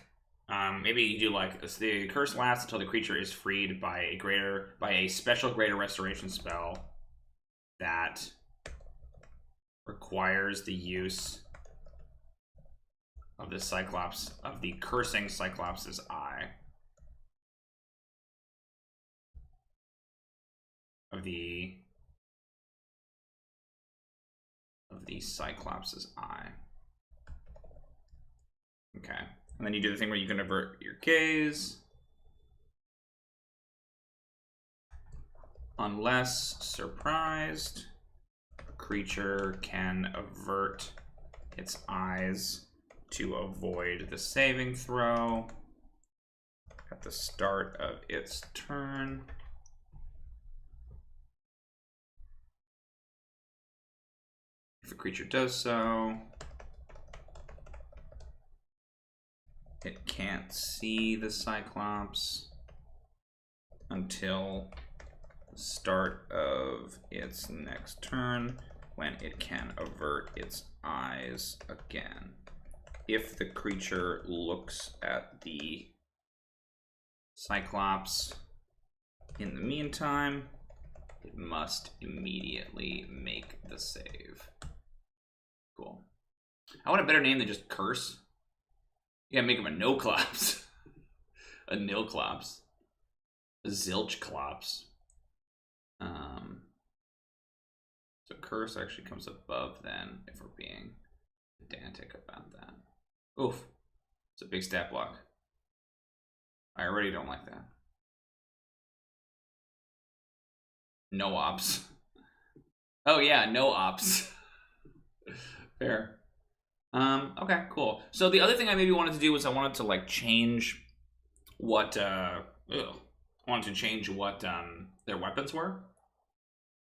Maybe you do like the curse lasts until the creature is freed by a special greater restoration spell that requires the use of the cursing Cyclops' eye. Of the Cyclops' eye. Okay. And then you do the thing where you can avert your gaze. Unless surprised, a creature can avert its eyes to avoid the saving throw at the start of its turn. If a creature does so, it can't see the Cyclops until the start of its next turn, when it can avert its eyes again. If the creature looks at the Cyclops in the meantime, it must immediately make the save. Cool. I want a better name than just curse. You gotta make him a no-clops. A nil-clops. A zilch-clops. So curse actually comes above then, if we're being pedantic about that. Oof. It's a big stat block. I already don't like that. No ops. Oh yeah, no ops. Fair. Okay, cool. So the other thing I maybe wanted to do was I wanted to like change what their weapons were.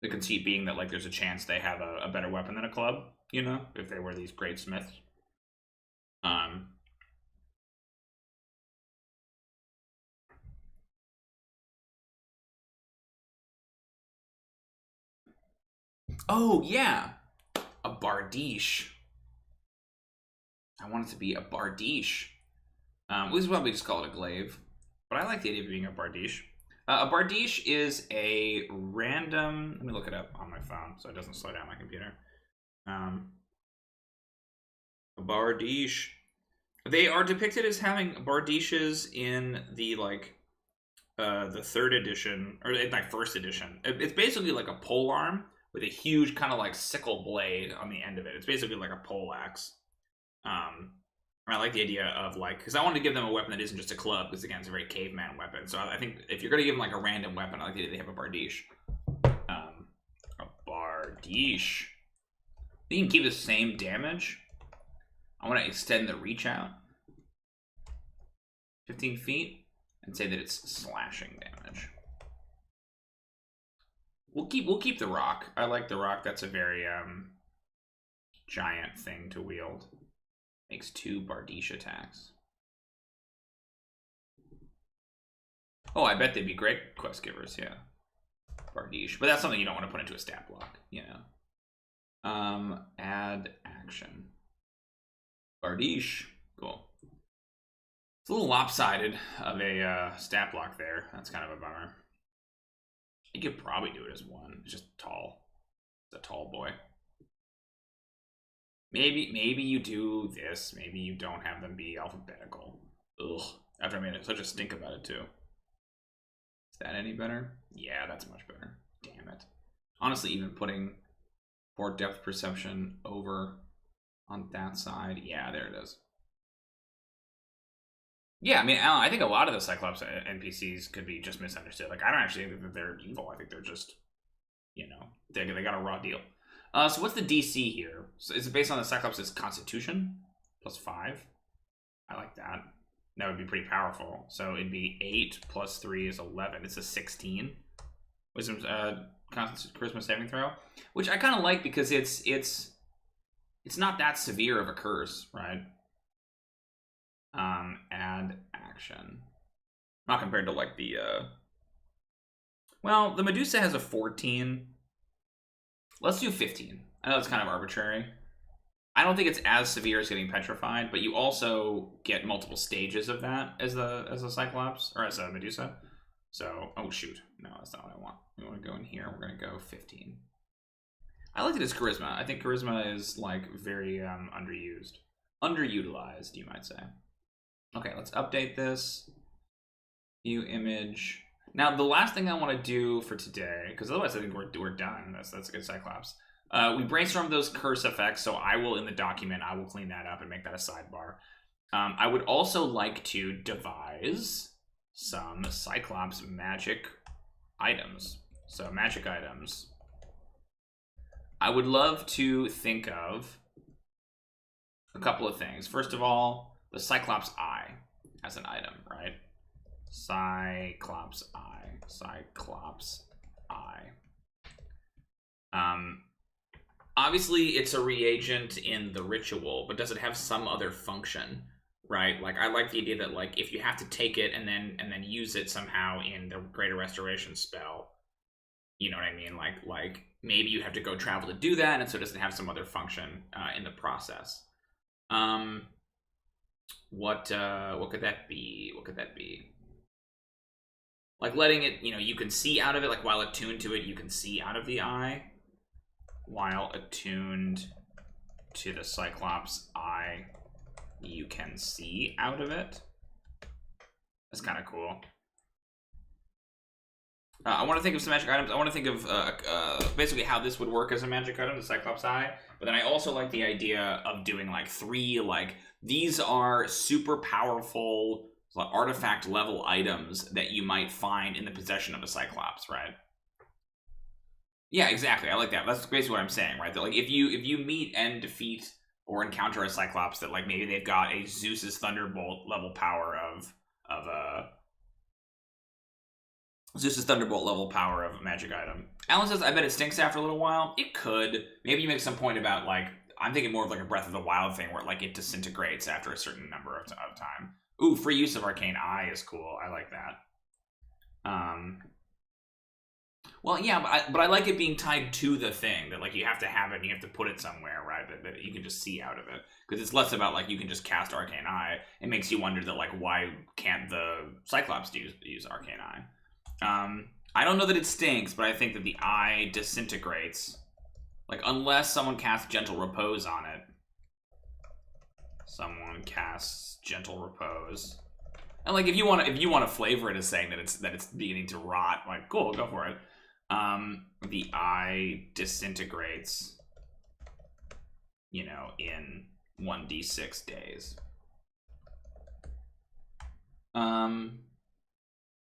The conceit being that like there's a chance they have a better weapon than a club, you know, if they were these great smiths. Oh yeah, a bardiche. I want it to be a bardiche. We should probably just call it a glaive, but I like the idea of being a bardiche. A bardiche is a random. Let me look it up on my phone so it doesn't slow down my computer. A bardiche. They are depicted as having bardiches in the like the 3rd edition, or like 1st edition. It's basically like a pole arm with a huge kind of like sickle blade on the end of it. It's basically like a pole axe. I like the idea of like, because I wanted to give them a weapon that isn't just a club, because again, it's a very caveman weapon. So I think if you're gonna give them like a random weapon, I like the idea they have a bardiche. A bardiche. They can keep the same damage. I want to extend the reach out 15 feet and say that it's slashing damage. We'll keep the rock. I like the rock. That's a very giant thing to wield. Makes 2 bardiche attacks. Oh, I bet they'd be great quest givers, yeah. Bardiche. But that's something you don't want to put into a stat block, you know. Add action. Bardiche. Cool. It's a little lopsided of a stat block there. That's kind of a bummer. You could probably do it as one. It's just tall. It's a tall boy. Maybe you do this. Maybe you don't have them be alphabetical. Ugh. After I made such a stink about it too. Is that any better? Yeah, that's much better. Damn it. Honestly, even putting more depth perception over on that side. Yeah, there it is. Yeah, I mean, Alan, I think a lot of the Cyclops NPCs could be just misunderstood. Like, I don't actually think that they're evil. I think they're just, you know, they got a raw deal. So what's the DC here? So is it based on the Cyclops' constitution? +5? I like that. That would be pretty powerful. So it'd be 8 plus 3 is 11. It's a 16. Wisdom, charisma saving throw, which I kind of like because it's not that severe of a curse, right? Add action. Not compared to like the well, the Medusa has a 14. Let's do 15. I know it's kind of arbitrary. I don't think it's as severe as getting petrified, but you also get multiple stages of that as a Cyclops or as a Medusa. So, oh shoot, no, that's not what I want. We want to go in here. We're gonna go 15. I like it as charisma. I think charisma is like very underutilized, you might say. Okay, let's update this. View image. Now, the last thing I want to do for today, because otherwise I think we're done. That's a good Cyclops. We brainstormed those curse effects, so I will, in the document, I will clean that up and make that a sidebar. I would also like to devise some Cyclops magic items. So, magic items. I would love to think of a couple of things. First of all, the Cyclops Eye as an item, right? Cyclops Eye. Cyclops Eye. Obviously, it's a reagent in the ritual, but does it have some other function, right? Like, I like the idea that, like, if you have to take it and then use it somehow in the Greater Restoration spell, you know what I mean? Like maybe you have to go travel to do that, and so does it have some other function in the process? What could that be? What could that be? Like letting it, you know, you can see out of it, like while attuned to it, you can see out of the eye. While attuned to the Cyclops Eye, you can see out of it. That's kind of cool. I want to think of some magic items. I want to think of basically how this would work as a magic item, the Cyclops Eye. But then I also like the idea of doing like 3, like, these are super powerful artifact level items that you might find in the possession of a Cyclops, right? Yeah, exactly. I like that. That's basically what I'm saying, right? That like if you meet and defeat or encounter a Cyclops that like maybe they've got a Zeus's Thunderbolt level power of Zeus's Thunderbolt level power of a magic item. Alan says, I bet it stinks after a little while. It could. Maybe you make some point about, like, I'm thinking more of like a Breath of the Wild thing where, like, it disintegrates after a certain number of time. Ooh, free use of Arcane Eye is cool. I like that. Well, yeah, but I like it being tied to the thing, that, like, you have to have it and you have to put it somewhere, right? That you can just see out of it. Because it's less about, like, you can just cast Arcane Eye. It makes you wonder that, like, why can't the Cyclops use Arcane Eye? I don't know that it stinks, but I think that the eye disintegrates. Like, unless someone casts Gentle Repose on it. Someone casts Gentle Repose. And, like, if you want to flavor it as saying that it's beginning to rot, like, cool, go for it. The eye disintegrates, you know, in 1d6 days.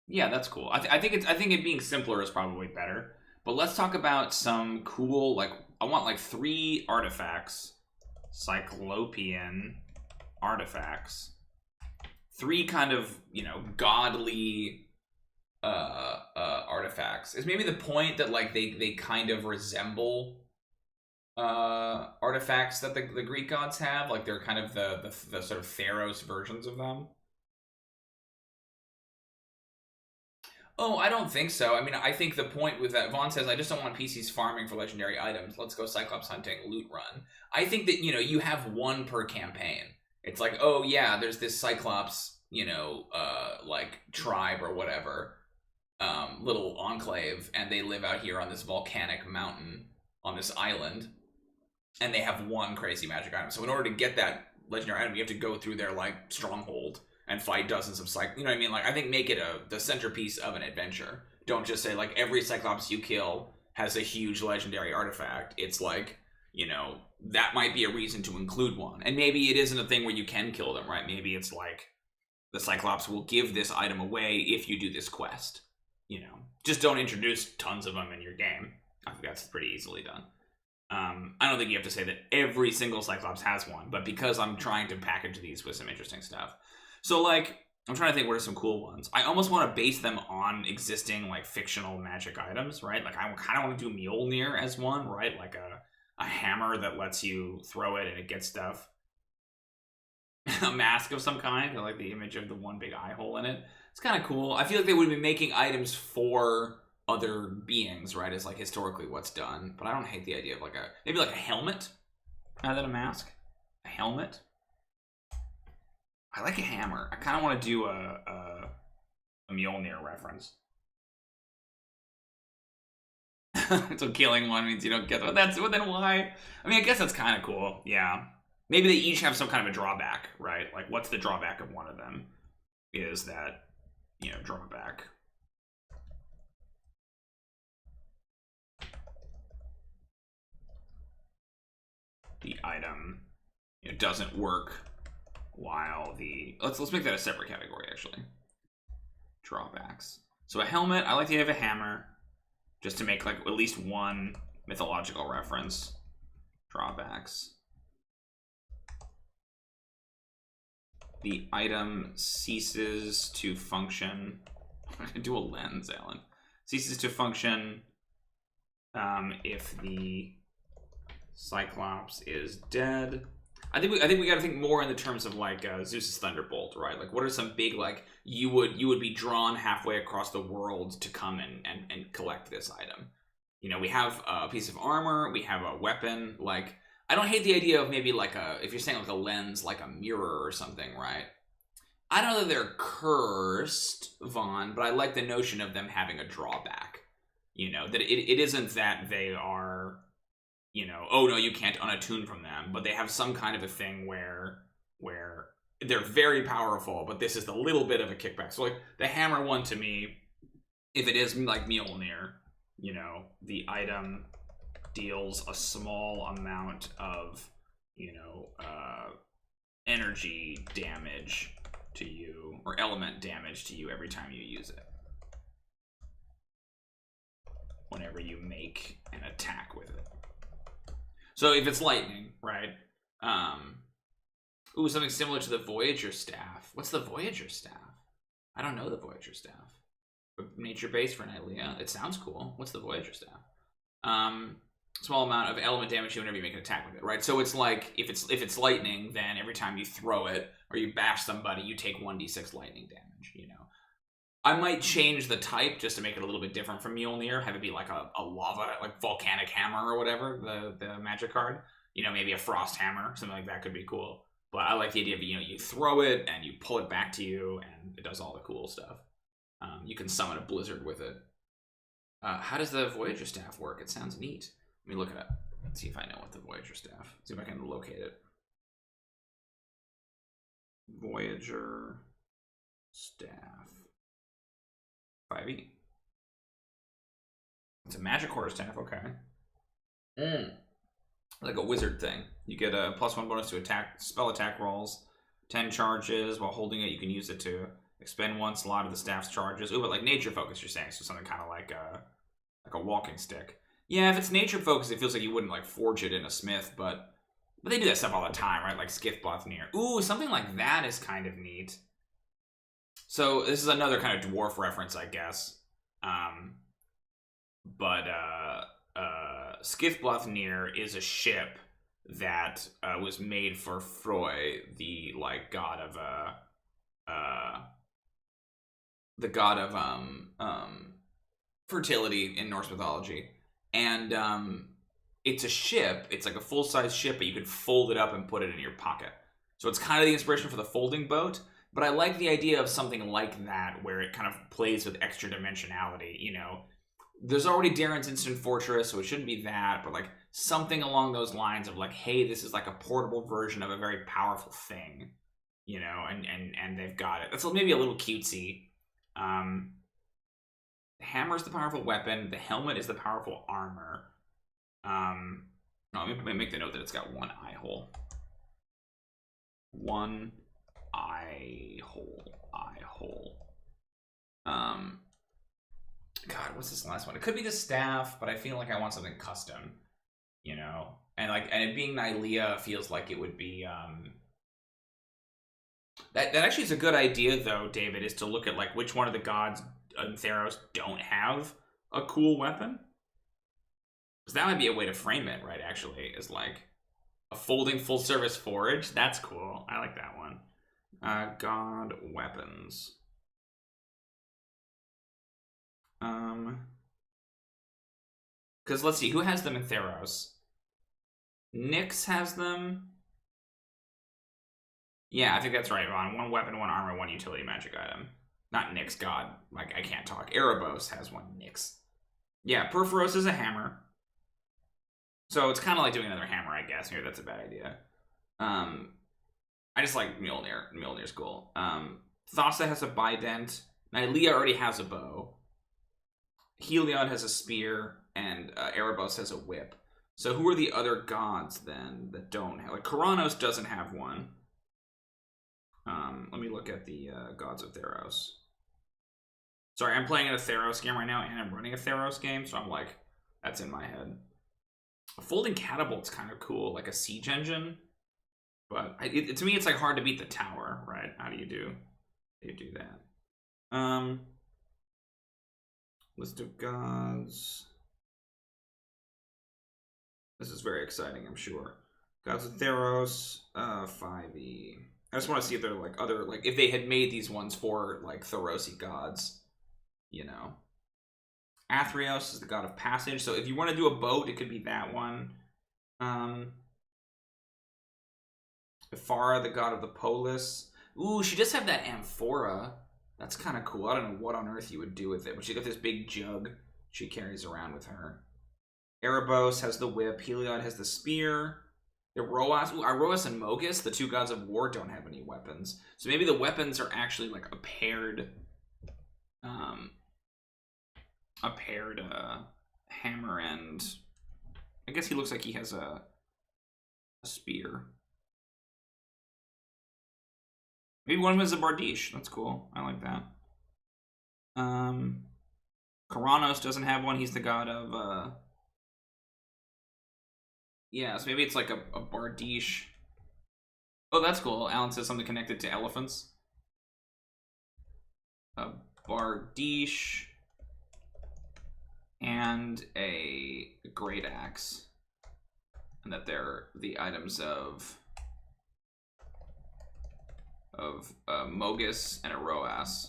Yeah, that's cool. I think it being simpler is probably better. But let's talk about some cool, like, I want like 3 artifacts, Cyclopean artifacts, 3 kind of, you know, godly artifacts. Is maybe the point that like they kind of resemble artifacts that the Greek gods have, like they're kind of the sort of Theros versions of them. Oh, I don't think so. I mean, I think the point with that, Vaughn says, I just don't want PCs farming for legendary items. Let's go Cyclops hunting, loot run. I think that, you have one per campaign. It's like, oh yeah, there's this Cyclops, like tribe or whatever, little enclave, and they live out here on this volcanic mountain on this island, and they have one crazy magic item. So in order to get that legendary item, you have to go through their like stronghold and fight dozens of you know what I mean? Like, I think make it the centerpiece of an adventure. Don't just say like every Cyclops you kill has a huge legendary artifact. It's like, that might be a reason to include one. And maybe it isn't a thing where you can kill them, right? Maybe it's like the Cyclops will give this item away if you do this quest. Just don't introduce tons of them in your game. I think that's pretty easily done. I don't think you have to say that every single Cyclops has one, but because I'm trying to package these with some interesting stuff. So, like, I'm trying to think what are some cool ones. I almost want to base them on existing, like, fictional magic items, right? Like, I kind of want to do Mjolnir as one, right? Like a hammer that lets you throw it and it gets stuff. A mask of some kind, or like the image of the one big eye hole in it. It's kind of cool. I feel like they would be making items for other beings, right? Is like historically what's done. But I don't hate the idea of like maybe like a helmet rather than a mask. A helmet. I like a hammer. I kind of want to do a Mjolnir reference. So killing one means you don't get one. Then why? I mean, I guess that's kind of cool. Yeah. Maybe they each have some kind of a drawback, right? Like, what's the drawback of one of them? Is that, drawback. The item, doesn't work while the... Let's make that a separate category, actually. Drawbacks. So a helmet, I like the idea of a hammer, just to make, like, at least one mythological reference. Drawbacks. The item ceases to function. I'm gonna do a lens, Alan. Ceases to function if the Cyclops is dead. I think we got to think more in the terms of like Zeus's thunderbolt, right? Like, what are some big like you would be drawn halfway across the world to come and collect this item? We have a piece of armor, we have a weapon, like. I don't hate the idea of maybe like if you're saying like a lens, like a mirror or something, right? I don't know that they're cursed, Vaughn, but I like the notion of them having a drawback. That it isn't that they are, oh no, you can't unattune from them, but they have some kind of a thing where they're very powerful, but this is the little bit of a kickback. So like the hammer one to me, if it is like Mjolnir, the item deals a small amount of, energy damage to you, or element damage to you every time you use it. Whenever you make an attack with it. So if it's lightning, right? Ooh, something similar to the Voyager Staff. What's the Voyager Staff? I don't know the Voyager Staff. Nature-based for an idea. It sounds cool. What's the Voyager Staff? Small amount of element damage to you whenever you make an attack with it, right? So it's like if it's lightning, then every time you throw it or you bash somebody, you take 1d6 lightning damage. I might change the type just to make it a little bit different from Mjolnir. Have it be like a lava, like volcanic hammer or whatever, the magic card. Maybe a frost hammer, something like that could be cool. But I like the idea of you throw it and you pull it back to you, and it does all the cool stuff. You can summon a blizzard with it. How does the Voyager Staff work? It sounds neat. Let me look it up. Let's see if I know what the Voyager Staff. See if I can locate it. Voyager Staff. 5e. It's a magic quarterstaff, okay. Like a wizard thing. You get a +1 bonus to spell attack rolls. 10 charges. While holding it, you can use it to expend one slot of the staff's charges. Ooh, but like nature focus, you're saying. So something kind of like a walking stick. Yeah, if it's nature focused, it feels like you wouldn't like forge it in a smith, but they do that stuff all the time, right? Like Skithblothneer. Ooh, something like that is kind of neat. So this is another kind of dwarf reference, I guess. But Skithblothneer is a ship that was made for Freud, the like god of the god of fertility in Norse mythology, and it's a ship. It's like a full-size ship, but you could fold it up and put it in your pocket. So it's kind of the inspiration for the folding boat. But I like the idea of something like that, where it kind of plays with extra dimensionality. You know, there's already Darren's Instant Fortress, so it shouldn't be that, but like something along those lines of like, hey, this is like a portable version of a very powerful thing, you know, and they've got it. That's maybe a little cutesy. The hammer is the powerful weapon. The helmet is the powerful armor. No, let me make the note that it's got one eye hole. One eye hole. God, what's this last one? It could be the staff, but I feel like I want something custom, you know? And it being Nylea feels like it would be, that actually is a good idea, though, David, is to look at, like, which one of the gods in Theros don't have a cool weapon. Because that might be a way to frame it, right, actually, is like a folding full-service forge. That's cool. I like that one. God weapons. Because let's see, who has them in Theros? Nyx has them. Yeah, I think that's right, Ron. One weapon, one armor, one utility magic item. Not Nyx, God. Like, I can't talk. Erebos has one Nyx. Yeah, Perforos is a hammer. So it's kind of like doing another hammer, I guess. Maybe that's a bad idea. I just like Mjolnir. Mjolnir's cool. Thassa has a bident. Nylea already has a bow. Heliod has a spear, and Erebos has a whip. So who are the other gods, then, that don't have... Like, Karanos doesn't have one. Let me look at the gods of Theros. Sorry, I'm playing a Theros game right now, and I'm running a Theros game, so I'm like, that's in my head. A folding catapult's kind of cool, like a siege engine. But to me, it's like hard to beat the tower, right? How do you do that? List of gods. This is very exciting, I'm sure. Gods of Theros, 5e. I just want to see if there are like other, like if they had made these ones for like Therosi gods, you know. Athreos is the god of passage, so if you want to do a boat, it could be that one. Ifara, the god of the polis. Ooh, she does have that amphora. That's kind of cool. I don't know what on earth you would do with it, but she got this big jug she carries around with her. Erebos has the whip. Heliod has the spear. Iroas, Iroas and Mogus, the two gods of war, don't have any weapons. So maybe the weapons are actually like a paired hammer and... I guess he looks like he has a spear. Maybe one of them is a Bardiche. That's cool. I like that. Karanos doesn't have one. He's the god of... Yeah, so maybe it's like a Bardiche. Oh, that's cool. Alan says something connected to elephants. A Bardiche and a Great Axe. And that they're the items of Mogus and Iroas.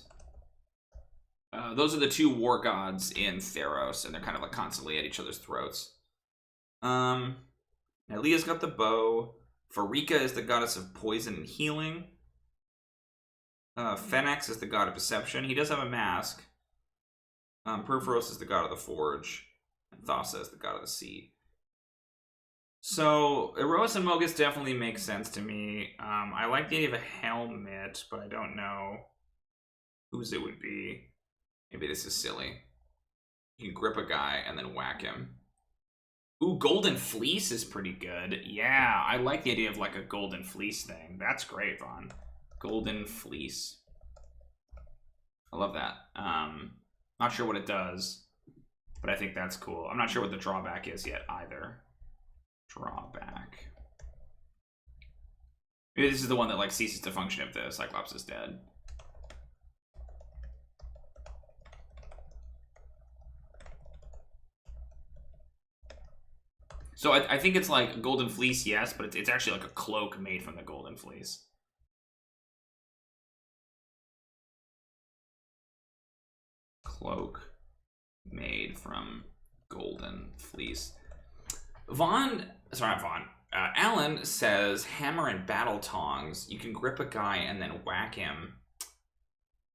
Those are the two war gods in Theros, and they're kind of like constantly at each other's throats. Nylea's got the bow. Farika is the goddess of poison and healing. Phoenix is the god of deception. He does have a mask. Perforos is the god of the forge. And Thassa is the god of the sea. So, Iroas and Mogus definitely make sense to me. I like the idea of a helmet, but I don't know whose it would be. Maybe this is silly. You can grip a guy and then whack him. Ooh, Golden Fleece is pretty good. Yeah, I like the idea of like a Golden Fleece thing. That's great, Vaughn. Golden Fleece. I love that. Not sure what it does, but I think that's cool. I'm not sure what the drawback is yet either. Drawback. Maybe this is the one that like ceases to function if the Cyclops is dead. So I think it's like Golden Fleece, yes, but it's actually like a cloak made from the Golden Fleece. cloak made from golden fleece. Alan says hammer and battle tongs. You can grip a guy and then whack him.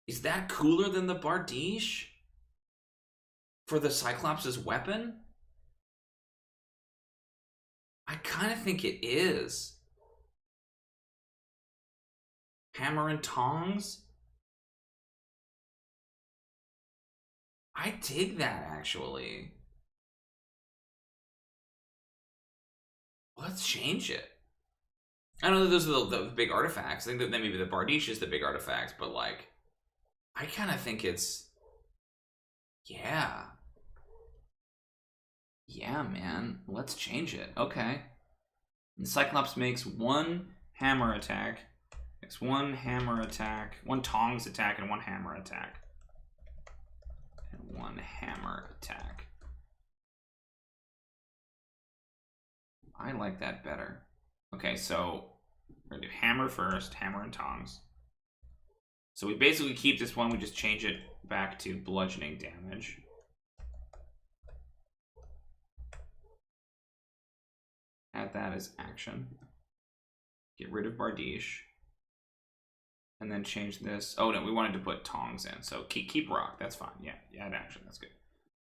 Is that cooler than the Bardiche for the Cyclops' weapon? I kind of think it is. Hammer and tongs? I dig that, actually. Let's change it. I know that those are the big artifacts. I think that maybe the Bardiche is the big artifacts, but like, I kind of think it's, yeah. Yeah, man. Let's change it. Okay. And Cyclops makes one hammer attack. Makes one hammer attack, one tongs attack, and one hammer attack. And one hammer attack. I like that better. Okay, so we're gonna do hammer first, hammer and tongs. So we basically keep this one, we just change it back to bludgeoning damage. Add that as action. Get rid of Bardiche. And then change this. Oh no, we wanted to put tongs in. So keep rock, that's fine. Yeah, add action, that's good.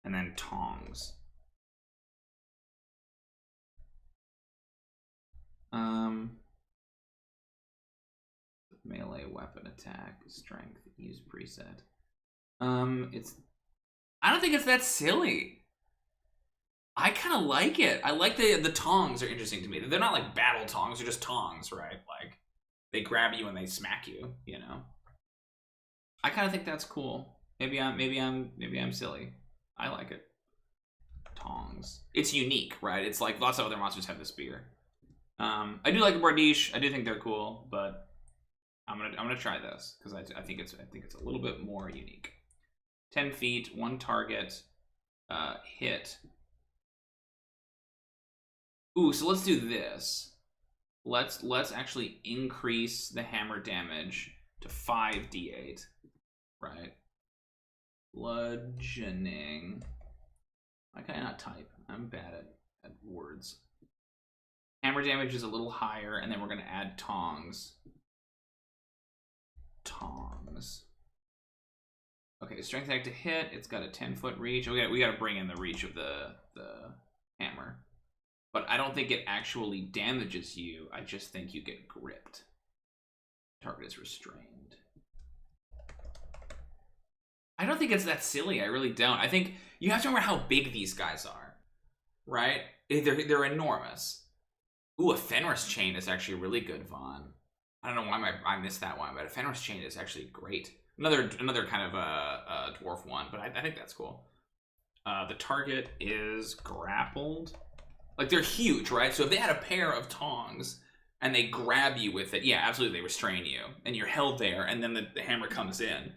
And then tongs. Melee weapon attack, strength, use preset. I don't think it's that silly. I kind of like it. I like the tongs are interesting to me. They're not like battle tongs, they're just tongs, right? Like they grab you and they smack you, you know. I kind of think that's cool. Maybe I'm silly. I like it. Tongs. It's unique, right? It's like lots of other monsters have the spear. I do like a Bardiche. I do think they're cool, but I'm gonna try this because I think it's a little bit more unique. 10 feet, one target, hit. Ooh, so let's do this. Let's actually increase the hammer damage to 5d8, right? Bludgeoning. Why can I not type? I'm bad at words. Hammer damage is a little higher, and then we're gonna add tongs. Tongs. Okay, strength attack to hit. It's got a 10-foot reach. We gotta bring in the reach of the hammer. But I don't think it actually damages you. I just think you get gripped. Target is restrained. I don't think it's that silly. I really don't. I think you have to remember how big these guys are, right? They're enormous. Ooh, a Fenris chain is actually really good, Vaughn. I don't know why I missed that one, but a Fenris chain is actually great. Another kind of a dwarf one, but I think that's cool. The target is grappled. Like, they're huge, right? So if they had a pair of tongs and they grab you with it, yeah, absolutely, they restrain you. And you're held there, and then the hammer comes in.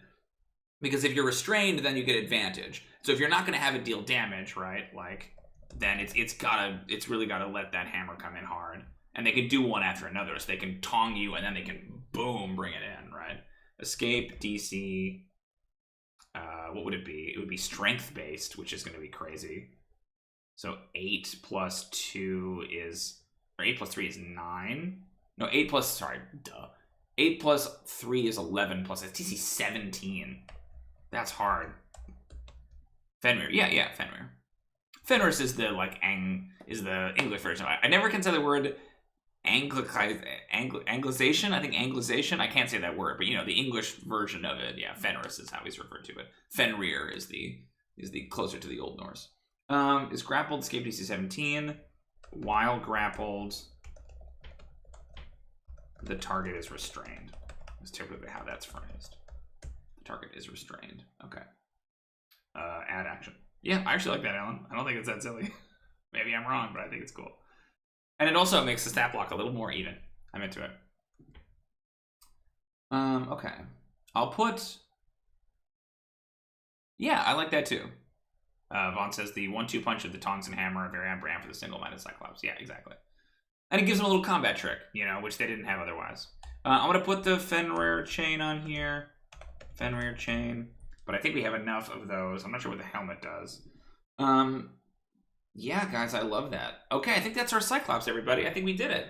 Because if you're restrained, then you get advantage. So if you're not going to have it deal damage, right, like, then it's really got to let that hammer come in hard. And they can do one after another. So they can tong you, and then they can, boom, bring it in, right? Escape, DC, what would it be? It would be strength-based, which is going to be crazy. So 8 plus 2 is, or 8 plus 3 is 9. No, 8 plus 3 is 11 plus DC 17. That's hard. Fenrir, yeah, Fenrir. Fenris is the the English version. I never can say the word Anglicization. I think Anglicization. I can't say that word, but you know the English version of it. Yeah, Fenris is how he's referred to it. Fenrir is the closer to the Old Norse. Is grappled, escape DC 17. While grappled, the target is restrained. That's typically how that's phrased. The target is restrained. Okay. Add action. Yeah, I actually like that, Alan. I don't think it's that silly. Maybe I'm wrong, but I think it's cool. And it also makes the stat block a little more even. I'm into it. Okay. I'll put... Yeah, I like that too. Vaughn says the 1-2 punch of the tongs and hammer are very on brand for the single-minded Cyclops. Yeah, exactly. And it gives him a little combat trick, you know, which they didn't have otherwise. I'm going to put the Fenrir chain on here. Fenrir chain. but I think we have enough of those. I'm not sure what the helmet does. Yeah, guys, I love that. Okay, I think that's our Cyclops, everybody. I think we did it.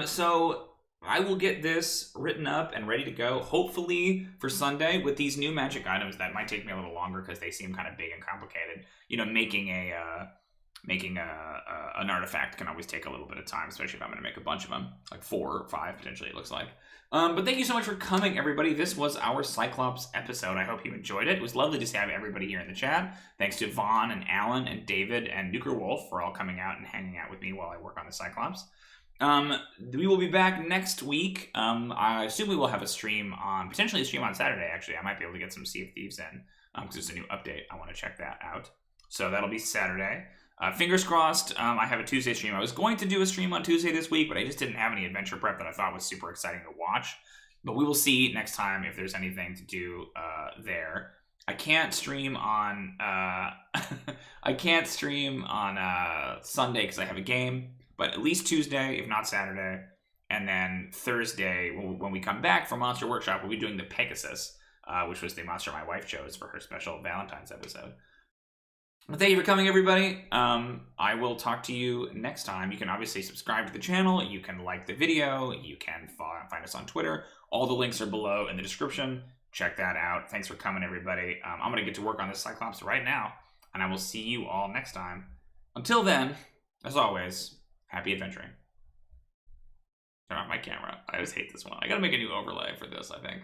So I will get this written up and ready to go, hopefully for Sunday with these new magic items. That might take me a little longer because they seem kind of big and complicated. You know, making an artifact can always take a little bit of time, especially if I'm going to make a bunch of them, like 4 or 5 potentially, it looks like. But thank you so much for coming, everybody. This was our Cyclops episode. I hope you enjoyed it. It was lovely to have everybody here in the chat. Thanks to Vaughn and Alan and David and Nuker Wolf for all coming out and hanging out with me while I work on the Cyclops. We will be back next week. I assume we will have a stream on, potentially a stream on Saturday, actually. I might be able to get some Sea of Thieves in, because there's a new update. I want to check that out. So that'll be Saturday. Fingers crossed, I have a Tuesday stream. I was going to do a stream on Tuesday this week, but I just didn't have any adventure prep that I thought was super exciting to watch. But we will see next time if there's anything to do there. I can't stream on Sunday because I have a game, but at least Tuesday, if not Saturday. And then Thursday, when we come back from Monster Workshop, we'll be doing the Pegasus, which was the monster my wife chose for her special Valentine's episode. Well, thank you for coming, everybody. I will talk to you next time. You can obviously subscribe to the channel. You can like the video. You can find us on Twitter. All the links are below in the description. Check that out. Thanks for coming, everybody. I'm going to get to work on this Cyclops right now, and I will see you all next time. Until then, as always, happy adventuring. Turn off my camera. I always hate this one. I got to make a new overlay for this, I think.